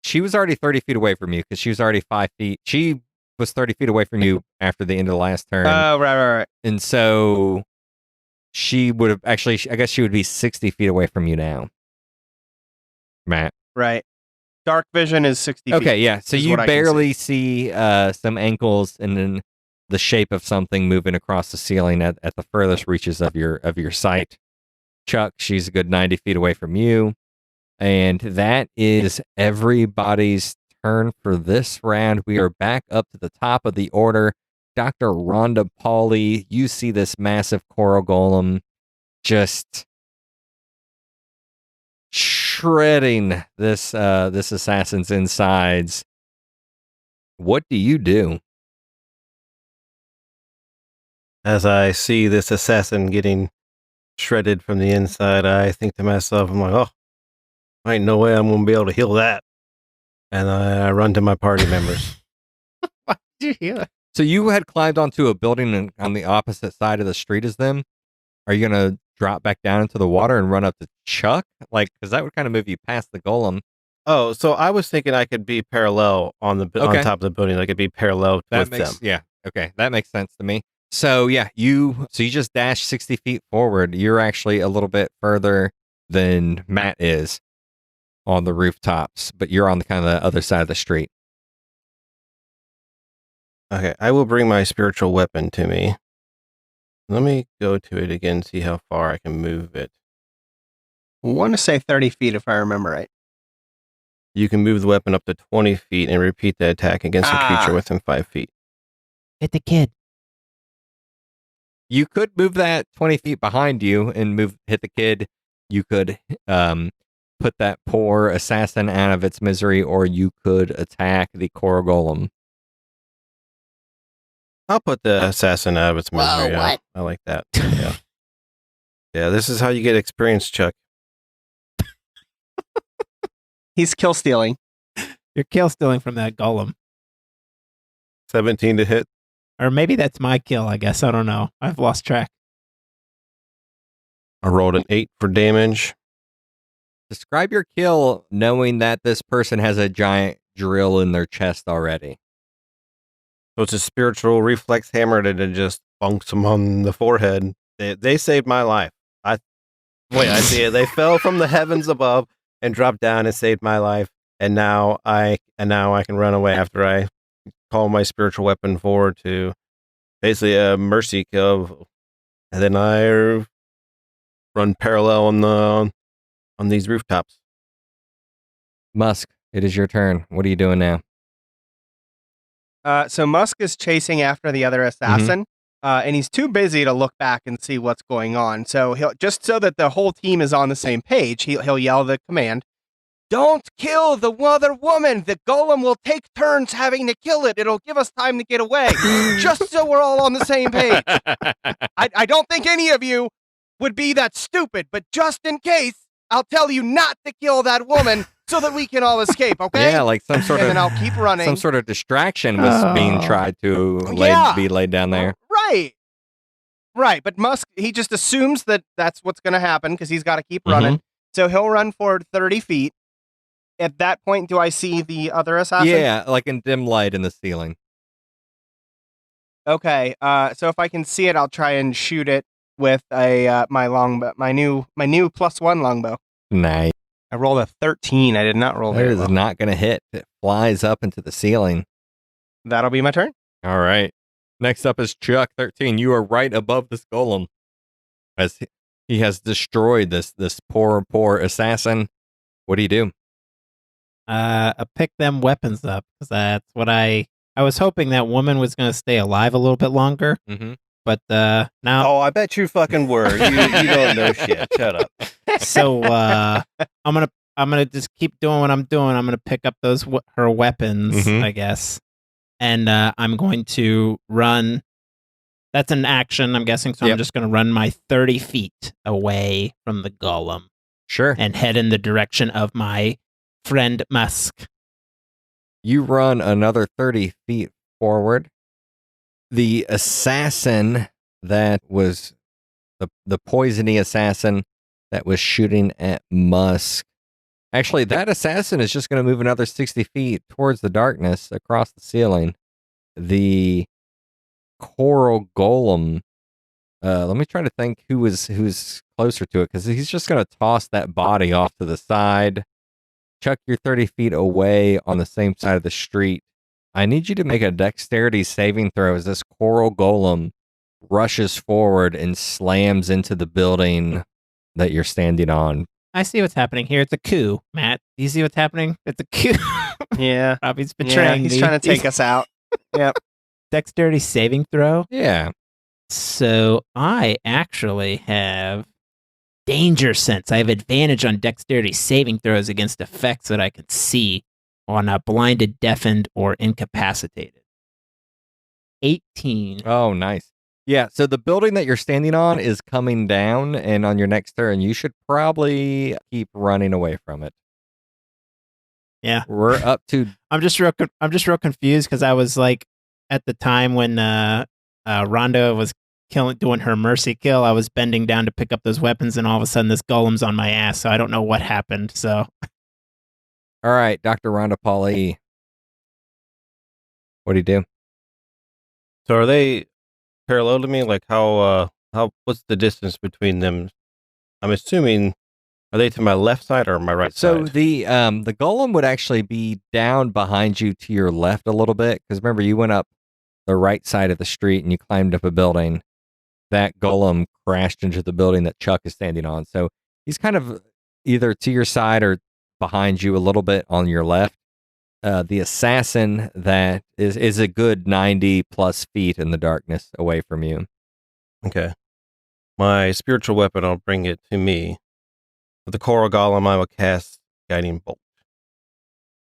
She was already 30 feet away from you because she was already 5 feet. She was 30 feet away from you after the end of the last turn. Oh, right. And so she would have actually, I guess she would be 60 feet away from you now. Matt. Right. Dark vision is 60 feet. Okay, yeah. So you barely see some ankles and then the shape of something moving across the ceiling at the furthest reaches of your sight. Chuck, she's a good 90 feet away from you. And that is everybody's turn for this round. We are back up to the top of the order. Dr. Rhonda Pauly, you see this massive coral golem just shredding this assassin's insides. What do you do? As I see this assassin getting shredded from the inside, I think to myself, I'm like, oh, ain't no way I'm going to be able to heal that. And I run to my party members. Why did you heal it? So you had climbed onto a building on the opposite side of the street as them. Are you going to drop back down into the water and run up to Chuck? Like, because that would kind of move you past the golem. Oh, so I was thinking I could be parallel on the on top of the building. I could be parallel with them. Yeah. Okay. That makes sense to me. So yeah, you just dash 60 feet forward. You're actually a little bit further than Matt is on the rooftops, but you're on the kind of the other side of the street. Okay, I will bring my spiritual weapon to me. Let me go to it again, see how far I can move it. I want to say 30 feet if I remember right. You can move the weapon up to 20 feet and repeat the attack against a creature within 5 feet. Hit the kid. You could move that 20 feet behind you and hit the kid. You could put that poor assassin out of its misery, or you could attack the coral golem. I'll put the assassin out of its misery. Whoa, what? I like that. Yeah. Yeah, this is how you get experience, Chuck. He's kill stealing. You're kill stealing from that golem. 17 to hit. Or maybe that's my kill, I guess. I don't know. I've lost track. I rolled an 8 for damage. Describe your kill knowing that this person has a giant drill in their chest already. So it's a spiritual reflex hammer that it just bunks them on the forehead. They saved my life. I see it. They fell from the heavens above and dropped down and saved my life. And now I can run away after I call my spiritual weapon forward to basically a mercy kill. And then I run parallel on these rooftops. Musk, it is your turn. What are you doing now? So Musk is chasing after the other assassin, and he's too busy to look back and see what's going on. So he'll just so that the whole team is on the same page. He'll yell the command: "Don't kill the other woman. The golem will take turns having to kill it. It'll give us time to get away." Just so we're all on the same page. I don't think any of you would be that stupid, but just in case, I'll tell you not to kill that woman so that we can all escape, okay? Yeah, like some sort and of then I'll keep running. Some sort of distraction was being tried to be laid down there. Right. But Musk, he just assumes that that's what's going to happen because he's got to keep running. So he'll run forward 30 feet. At that point, do I see the other assassin? Yeah, like in dim light in the ceiling. Okay. So if I can see it, I'll try and shoot it with a my longbow, my new +1 longbow. Nice. I rolled a 13. I did not roll That very is well. not going to hit. It flies up into the ceiling. That'll be my turn. All right. Next up is Chuck, 13. You are right above this golem. As he has destroyed this poor assassin. What do you do? I pick them weapons up because that's what I was hoping that woman was going to stay alive a little bit longer. Mm-hmm. But now, Oh, I bet you fucking were. You don't know shit. Shut up. so I'm gonna just keep doing what I'm doing. I'm gonna pick up her weapons, Mhm. I guess, and I'm going to run. That's an action, I'm guessing. So Yep. I'm just gonna run my 30 feet away from the golem Sure. and head in the direction of my friend Musk. You run another 30 feet forward. The assassin that was the poisony assassin that was shooting at Musk. Actually, that assassin is just going to move another 60 feet towards the darkness across the ceiling. The coral golem. Let me try to think who's closer to it, because he's just going to toss that body off to the side. Chuck, you're 30 feet away on the same side of the street. I need you to make a dexterity saving throw as this coral golem rushes forward and slams into the building that you're standing on. I see what's happening here. It's a coup, Matt. Do you see what's happening? It's a coup. Yeah. Robbie's betraying He's me. trying to take us out. Yep. Dexterity saving throw. Yeah. So I actually have danger sense. I have advantage on dexterity saving throws against effects that I can see on a blinded, deafened, or incapacitated. 18. Oh, nice. Yeah, so the building that you're standing on is coming down, and on your next turn, you should probably keep running away from it. Yeah. We're up to... I'm just real confused because I was like, at the time when Rhonda was doing her mercy kill, I was bending down to pick up those weapons, and all of a sudden this golem's on my ass, so I don't know what happened. So, All right, Dr. Rhonda Pauly. What do you do? So are they parallel to me? Like how what's the distance between them? I'm assuming, are they to my left side or my right So side? the golem would actually be down behind you to your left a little bit, because remember, you went up the right side of the street and you climbed up a building. That golem crashed into the building that Chuck is standing on. So he's kind of either to your side or behind you a little bit on your left. The assassin that is a good 90 plus feet in the darkness away from you. Okay. My spiritual weapon, I'll bring it to me. With the coral golem, I will cast guiding bolt.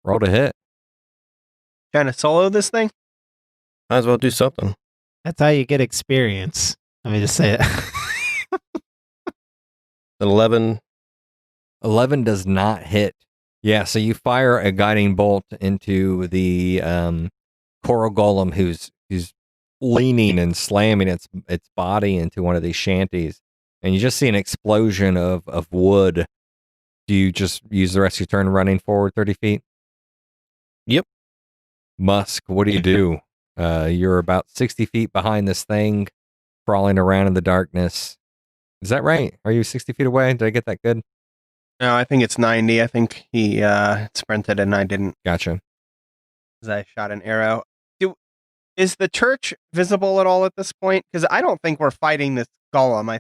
Roll to hit. Trying to solo this thing? Might as well do something. that's how you get experience. Let me just say it. An 11. 11 does not hit. Yeah, so you fire a guiding bolt into the coral golem who's leaning and slamming its body into one of these shanties, and you just see an explosion of wood. Do you just use the rest of your turn running forward 30 feet? Yep. Musk, what do you do? You're about 60 feet behind this thing, crawling around in the darkness. Is that right? Are you 60 feet away? Did I get that good? No, I think it's 90. I think he sprinted and I didn't, Gotcha. because I shot an arrow. Is the church visible at all at this point? Because I don't think we're fighting this golem. I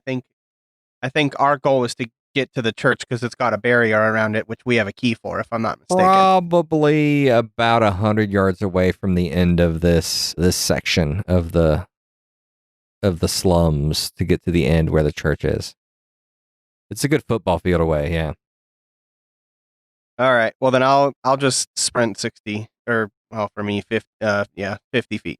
think our goal is to get to the church because it's got a barrier around it, which we have a key for, if I'm not mistaken. Probably about 100 yards away from the end of this section of the slums to get to the end where the church is. It's a good football field away, yeah. All right. Well, then I'll just sprint 60, or well, for me, 50 feet.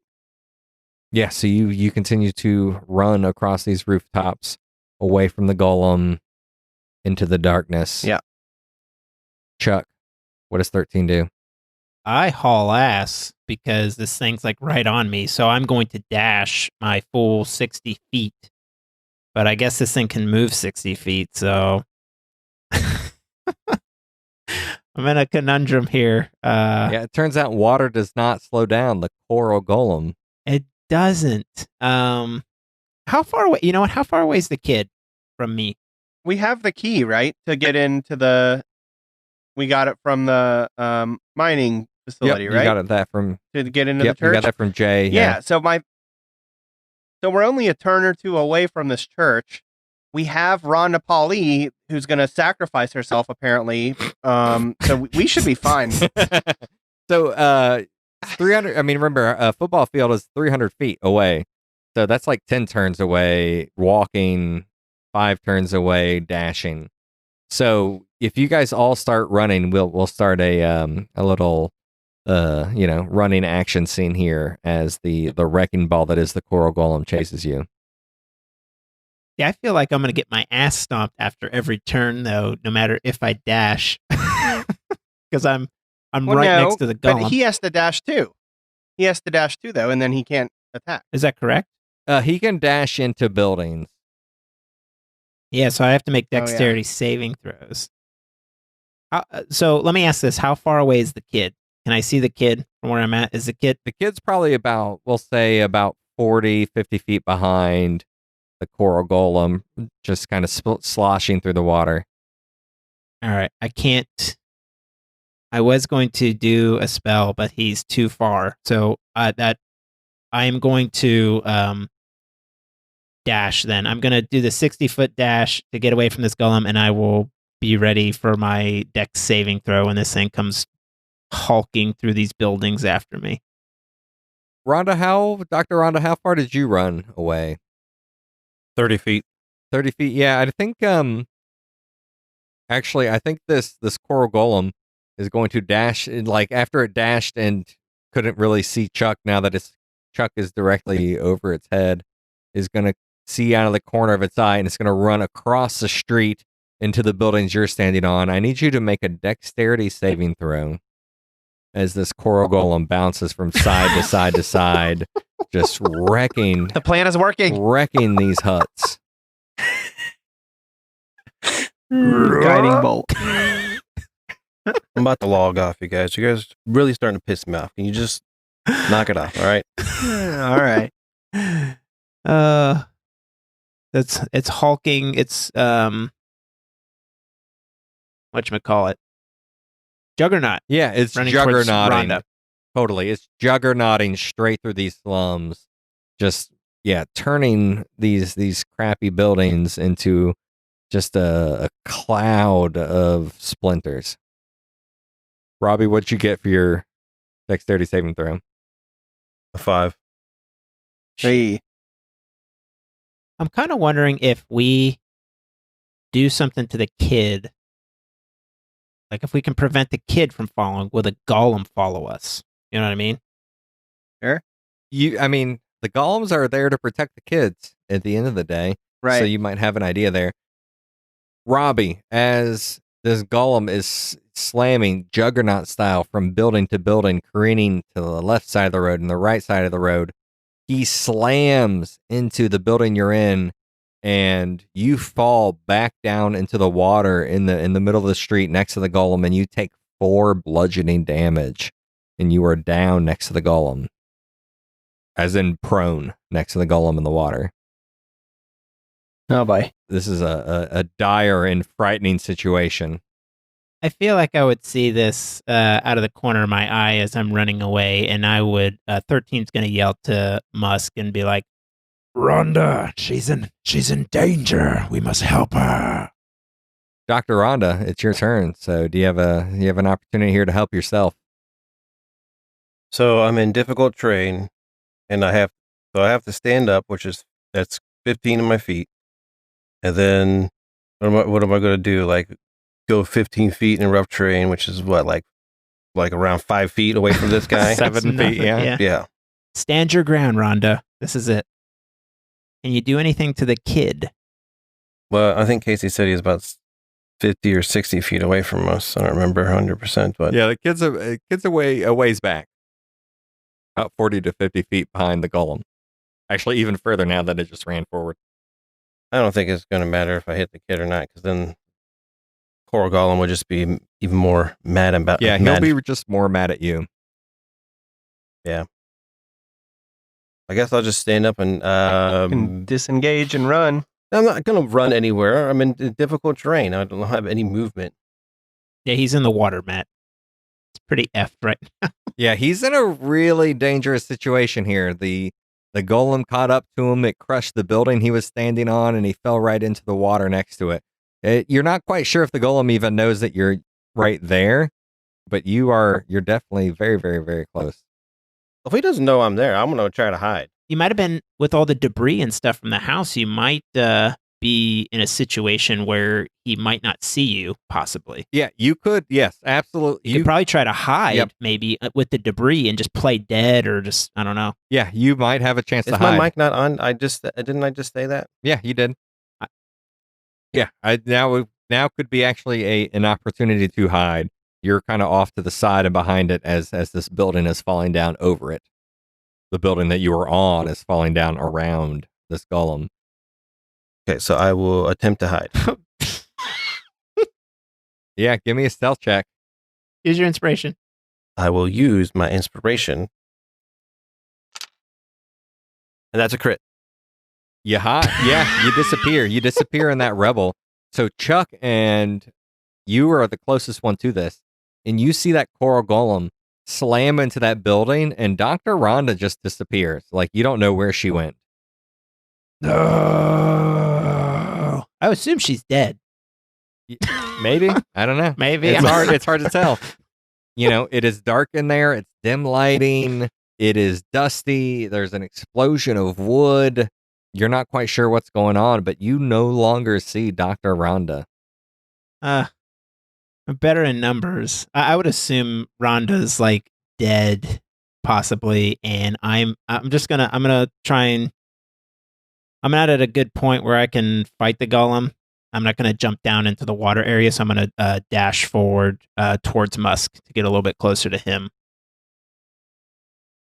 Yeah, so you continue to run across these rooftops away from the golem into the darkness. Yeah. Chuck, what does 13 do? I haul ass because this thing's like right on me, so I'm going to dash my full 60 feet. But I guess this thing can move 60 feet, so I'm in a conundrum here. Yeah, it turns out water does not slow down the coral golem. It doesn't. How far away? You know what? How far away is the kid from me? We have the key, right, to get into the. We got it from the mining facility, Yep, right? You got that from. To get into Yep, the church. you got that from Jay. Yeah. So we're only a turn or two away from this church. We have Rhonda Pauly, who's going to sacrifice herself, apparently. So we should be fine. So 300. I mean, remember, a football field is 300 feet away. So that's like 10 turns away, walking, 5 turns away, dashing. So if you guys all start running, we'll start a little running action scene here as the wrecking ball that is the coral golem chases you. Yeah, I feel like I'm going to get my ass stomped after every turn, though, no matter if I dash, because I'm next to the golem. But he has to dash too. He has to dash too, though, and then he can't attack. Is that correct? He can dash into buildings. Yeah, so I have to make dexterity saving throws. So let me ask this: how far away is the kid? Can I see the kid from where I'm at? Is the kid's probably about, we'll say, about 40, 50 feet behind the coral golem, just kind of sloshing through the water. All right, I can't. I was going to do a spell, but he's too far. So that I am going to dash. Then I'm going to do the 60-foot dash to get away from this golem, and I will be ready for my dex saving throw when this thing comes hulking through these buildings after me. Dr. Rhonda, how far did you run away? 30 feet. 30 feet. Yeah, I think actually I think this coral golem is going to dash, like after it dashed and couldn't really see Chuck, now that Chuck is directly over its head, is going to see out of the corner of its eye, and it's going to run across the street into the buildings you're standing on. I need you to make a dexterity saving throw as this coral golem bounces from side to side to side, just wrecking. The plan is working. Wrecking these huts. Guiding bolt. I'm about to log off, you guys. You guys are really starting to piss me off. Can you just knock it off, all right? All right. It's hulking. It's whatchamacallit? Juggernaut. Yeah, it's running towards juggernauting. Rhonda. Totally. It's juggernauting straight through these slums. Just, turning these crappy buildings into just a cloud of splinters. Robbie, what'd you get for your dexterity saving throw? A 5. Hey. I'm kind of wondering if we do something to the kid. Like if we can prevent the kid from following, will the golem follow us? You know what I mean? Sure. The golems are there to protect the kids at the end of the day. Right. So you might have an idea there. Robbie, as this golem is slamming juggernaut style from building to building, careening to the left side of the road and the right side of the road, he slams into the building you're in, and you fall back down into the water in the middle of the street next to the golem, and you take 4 bludgeoning damage, and you are down next to the golem, as in prone next to the golem in the water. Oh boy. This is a dire and frightening situation. I feel like I would see this out of the corner of my eye as I'm running away, and I would 13's going to yell to Musk and be like, Rhonda, she's in danger. We must help her. Dr. Rhonda, it's your turn. So do you have an opportunity here to help yourself? So I'm in difficult terrain, and I have to stand up, that's 15 of my feet. And then what am I going to do? Like go 15 feet in rough terrain, which is what, like around 5 feet away from this guy? 7 feet, Yeah. Stand your ground, Rhonda. This is it. Can you do anything to the kid? Well, I think Casey said he's about 50 or 60 feet away from us. I don't remember 100%, but Yeah, the kid's a ways back. About 40 to 50 feet behind the golem. Actually, even further now that it just ran forward. I don't think it's going to matter if I hit the kid or not, because then Coral Golem would just be even more mad about. Yeah, he'll be just more mad at you. Yeah. I guess I'll just stand up and You can disengage and run. I'm not going to run anywhere. I'm in difficult terrain. I don't have any movement. Yeah, he's in the water, Matt. It's pretty effed right now. Yeah, he's in a really dangerous situation here. The golem caught up to him. It crushed the building he was standing on, and he fell right into the water next to it. You're not quite sure if the golem even knows that you're right there, but you're definitely very, very, very close. If he doesn't know I'm there, I'm going to try to hide. You might have been, with all the debris and stuff from the house, you might be in a situation where he might not see you, possibly. Yeah, you could. Yes, absolutely. You could probably try to hide, maybe, with the debris and just play dead or just, I don't know. Yeah, you might have a chance to Is hide. my mic not on? Didn't I just say that? Yeah, you did. Now could be actually an opportunity to hide. You're kind of off to the side and behind it as this building is falling down over it. The building that you were on is falling down around this golem. Okay, so I will attempt to hide. Yeah, give me a stealth check. Use your inspiration. I will use my inspiration. And that's a crit. You disappear. You disappear in that rubble. So Chuck and you are the closest one to this. And you see that coral golem slam into that building, and Dr. Rhonda just disappears. Like, you don't know where she went. No. I would assume she's dead. Maybe. I don't know. Maybe. It's hard to tell. It is dark in there. It's dim lighting. It is dusty. There's an explosion of wood. You're not quite sure what's going on, but you no longer see Dr. Rhonda. I'm better in numbers. I would assume Rhonda's like dead, possibly, and I'm gonna try and I'm not at a good point where I can fight the golem. I'm not gonna jump down into the water area, so I'm gonna dash forward towards Musk to get a little bit closer to him.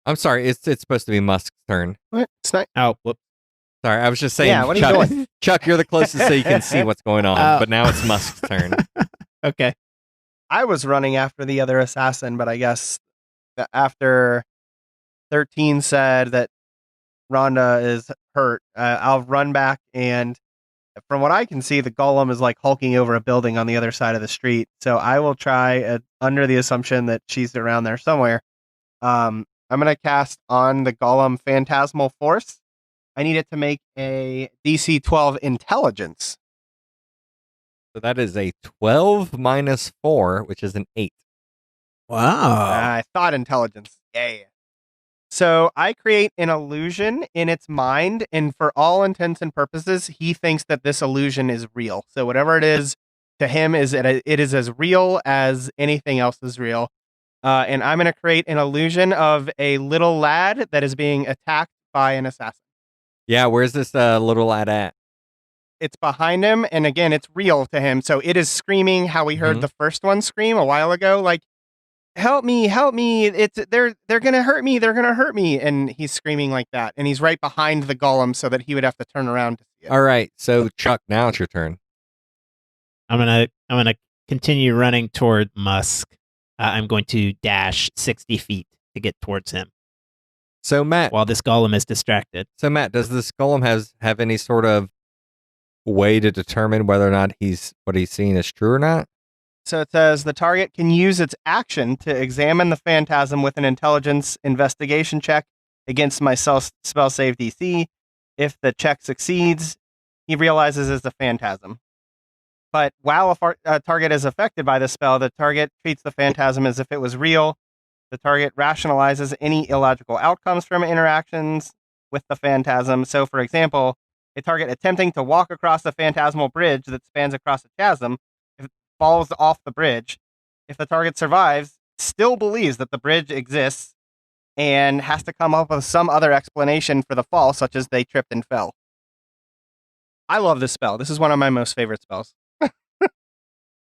I'm sorry, it's supposed to be Musk's turn. What? It's not. Oh, whoop. Sorry, I was just saying. Yeah, what are Chuck, you doing? Chuck, you're the closest, so you can see what's going on. But now it's Musk's turn. Okay. I was running after the other assassin, but I guess after 13 said that Rhonda is hurt, I'll run back, and from what I can see, the golem is like hulking over a building on the other side of the street. So I will try, under the assumption that she's around there somewhere. I'm going to cast on the golem Phantasmal Force. I need it to make a DC 12 Intelligence. So that is a 12 minus 4, which is an 8. Wow. I thought intelligence. Yeah. So I create an illusion in its mind, and for all intents and purposes, he thinks that this illusion is real. So whatever it is to him it is as real as anything else is real. And I'm going to create an illusion of a little lad that is being attacked by an assassin. Yeah, where's this little lad at? It's behind him, and again, it's real to him. So it is screaming how we heard the first one scream a while ago, like, help me, they're gonna hurt me, and he's screaming like that, and he's right behind the golem so that he would have to turn around to see it. All right, so Chuck, now it's your turn. I'm gonna continue running toward Musk. I'm going to dash 60 feet to get towards him So Matt, while this golem is distracted. does this golem have any sort of way to determine whether or not what he's seeing is true or not? So it says the target can use its action to examine the phantasm with an intelligence investigation check against my spell save DC. If the check succeeds, he realizes it's a phantasm. But while a target is affected by the spell, the target treats the phantasm as if it was real. The target rationalizes any illogical outcomes from interactions with the phantasm. So, for example, a target attempting to walk across a phantasmal bridge that spans across a chasm, if it falls off the bridge, if the target survives, still believes that the bridge exists and has to come up with some other explanation for the fall, such as they tripped and fell. I love this spell. This is one of my most favorite spells.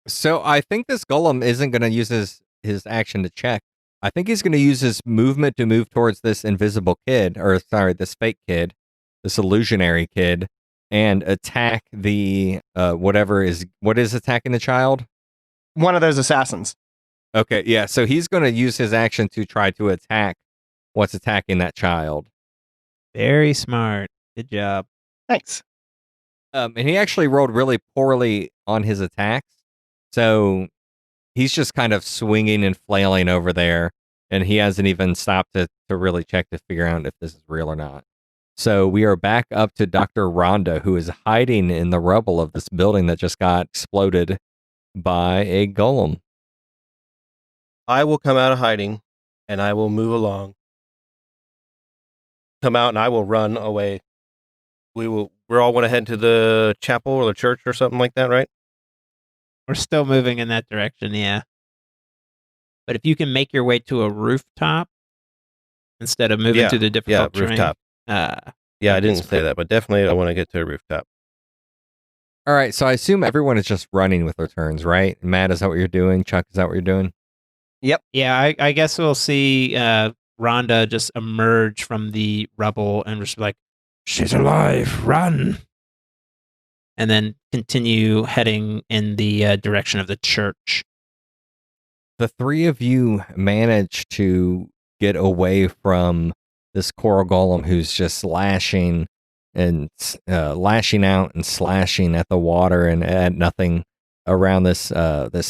So I think this golem isn't going to use his action to check. I think he's going to use his movement to move towards this invisible kid, this fake kid, this illusionary kid, and attack the what is attacking the child? One of those assassins. Okay, yeah. So he's going to use his action to try to attack what's attacking that child. Very smart. Good job. Thanks. And he actually rolled really poorly on his attacks. So he's just kind of swinging and flailing over there. And he hasn't even stopped to really check to figure out if this is real or not. So we are back up to Dr. Rhonda, who is hiding in the rubble of this building that just got exploded by a golem. I will come out of hiding, and I will move along. Come out, and I will run away. We're all want to head to the chapel or the church or something like that, right? We're still moving in that direction, yeah. But if you can make your way to a rooftop instead of moving to the difficult terrain, rooftop. Yeah, I didn't say that, but definitely I want to get to a rooftop. All right, so I assume everyone is just running with their turns, right? Matt, is that what you're doing? Chuck, is that what you're doing? Yep. Yeah, I guess we'll see Rhonda just emerge from the rubble and just be like, She's alive. Run. and then continue heading in the direction of the church. The three of you manage to get away from this coral golem who's just lashing out and slashing at the water and at nothing around this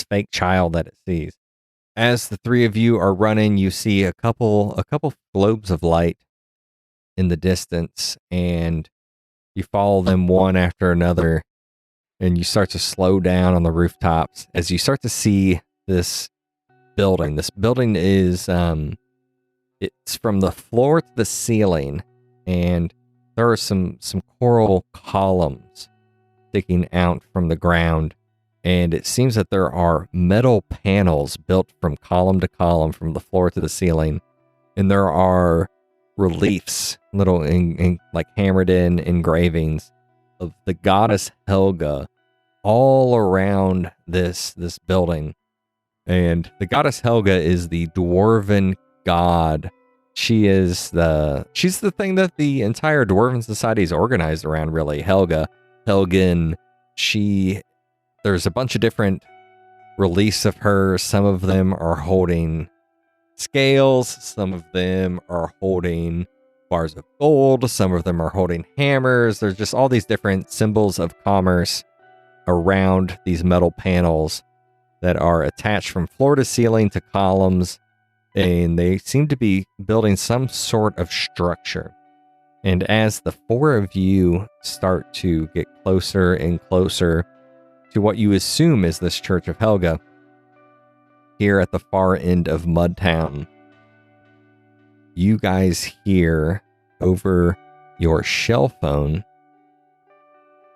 fake child that it sees. As the three of you are running, you see a couple globes of light in the distance, and you follow them one after another, and you start to slow down on the rooftops as you start to see this building. This building is it's from the floor to the ceiling, and there are some coral columns sticking out from the ground, and it seems that there are metal panels built from column to column from the floor to the ceiling, and there are reliefs, little like hammered in engravings of the goddess Helga all around this building. And the goddess Helga is the dwarven god. She's the thing that the entire dwarven society is organized around, really. Helga, Helgen. There's a bunch of different reliefs of her. Some of them are holding scales. Some of them are holding bars of gold. Some of them are holding hammers. There's just all these different symbols of commerce around these metal panels that are attached from floor to ceiling to columns, and they seem to be building some sort of structure. And as the four of you start to get closer and closer to what you assume is this Church of Helga, here at the far end of Mudtown, you guys hear over your shell phone,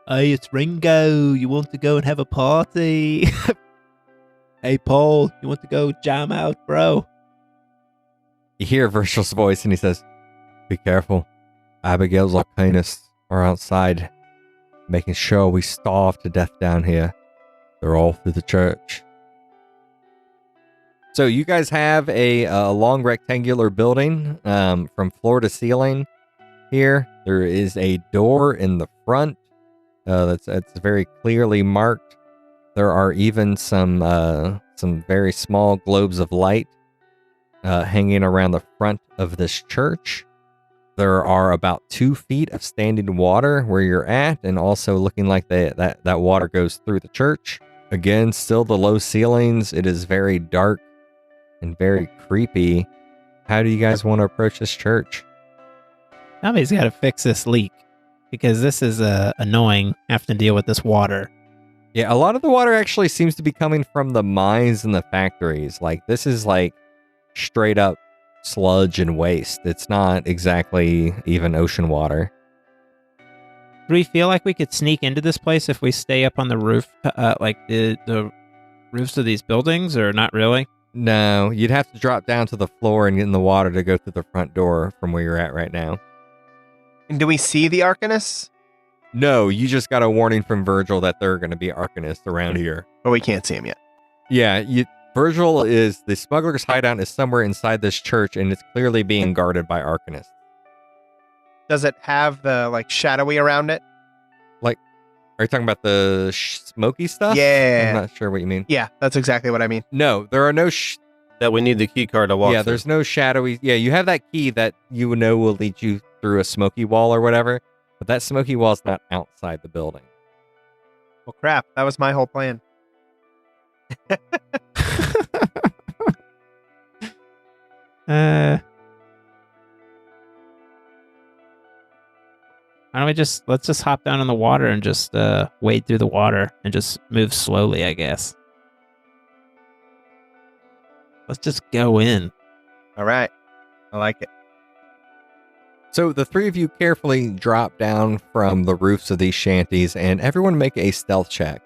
Hey, it's Ringo. You want to go and have a party? Hey, Paul, you want to go jam out, bro? you hear Virgil's voice, and he says, "Be careful. Abigail's arcanists are outside, making sure we starve to death down here. They're all through the church." So you guys have a long rectangular building from floor to ceiling here. There is a door in the front that's very clearly marked. There are even some very small globes of light hanging around the front of this church. There are about 2 feet of standing water where you're at, and also looking like that water goes through the church. Again, still the low ceilings. It is very dark and very creepy. How do you guys want to approach this church? Somebody's got to fix this leak, because this is annoying having to deal with this water. Yeah, a lot of the water actually seems to be coming from the mines and the factories. Like, this is like straight up sludge and waste. It's not exactly even ocean water. Do we feel like we could sneak into this place if we stay up on the roof, like the roofs of these buildings, or not really? No, you'd have to drop down to the floor and get in the water to go through the front door from where you're at right now. And do we see the Arcanists? No, you just got a warning from Virgil that there are going to be Arcanists around here. But we can't see them yet. Yeah, Virgil is, the smuggler's hideout is somewhere inside this church, and it's clearly being guarded by Arcanists. Does it have the shadowy around it? Are you talking about the smoky stuff? Yeah. I'm not sure what you mean. Yeah, that's exactly what I mean. No, there are no... That we need the key card to walk Yeah, through. there's no shadowy... Yeah, you have that key that you know will lead you through a smoky wall or whatever, but that smoky wall is not outside the building. Well, crap. That was my whole plan. Why don't we let's just hop down in the water and just wade through the water and just move slowly, I guess. Let's just go in. All right. I like it. So the three of you carefully drop down from the roofs of these shanties, and everyone make a stealth check.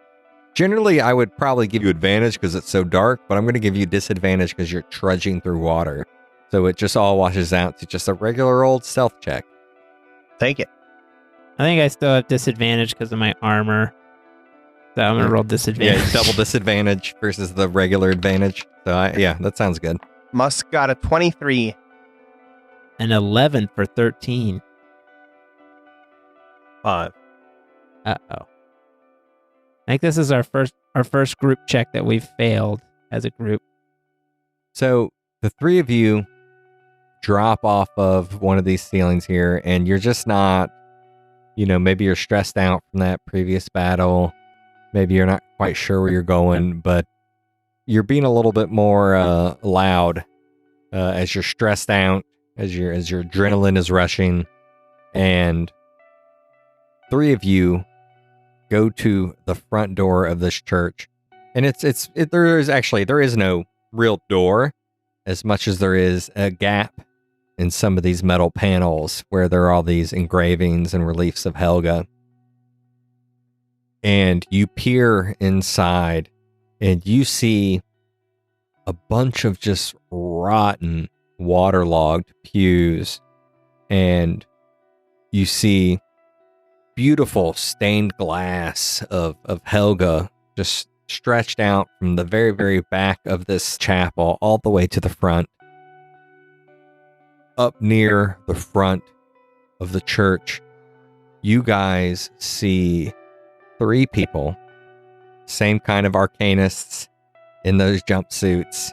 Generally, I would probably give you advantage because it's so dark, but I'm going to give you disadvantage because you're trudging through water. So it just all washes out to just a regular old stealth check. Take it. I think I still have disadvantage because of my armor. So I'm going to roll disadvantage. Yeah, double disadvantage versus the regular advantage. So that sounds good. Musk got a 23. An 11 for 13. 5. Uh-oh. I think this is our first group check that we've failed as a group. So the three of you drop off of one of these ceilings here, and you're just not, maybe you're stressed out from that previous battle. Maybe you're not quite sure where you're going, but you're being a little bit more loud as you're stressed out, as your adrenaline is rushing, and three of you go to the front door of this church, and there is no real door, as much as there is a gap in some of these metal panels where there are all these engravings and reliefs of Helga. And you peer inside, and you see a bunch of just rotten, waterlogged pews, and you see beautiful stained glass of Helga just stretched out from the very, very back of this chapel all the way to the front. Up near the front of the church, you guys see 3 people, same kind of arcanists in those jumpsuits,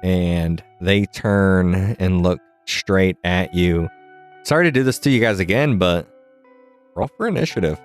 and they turn and look straight at you. Sorry to do this to you guys again, but roll for initiative.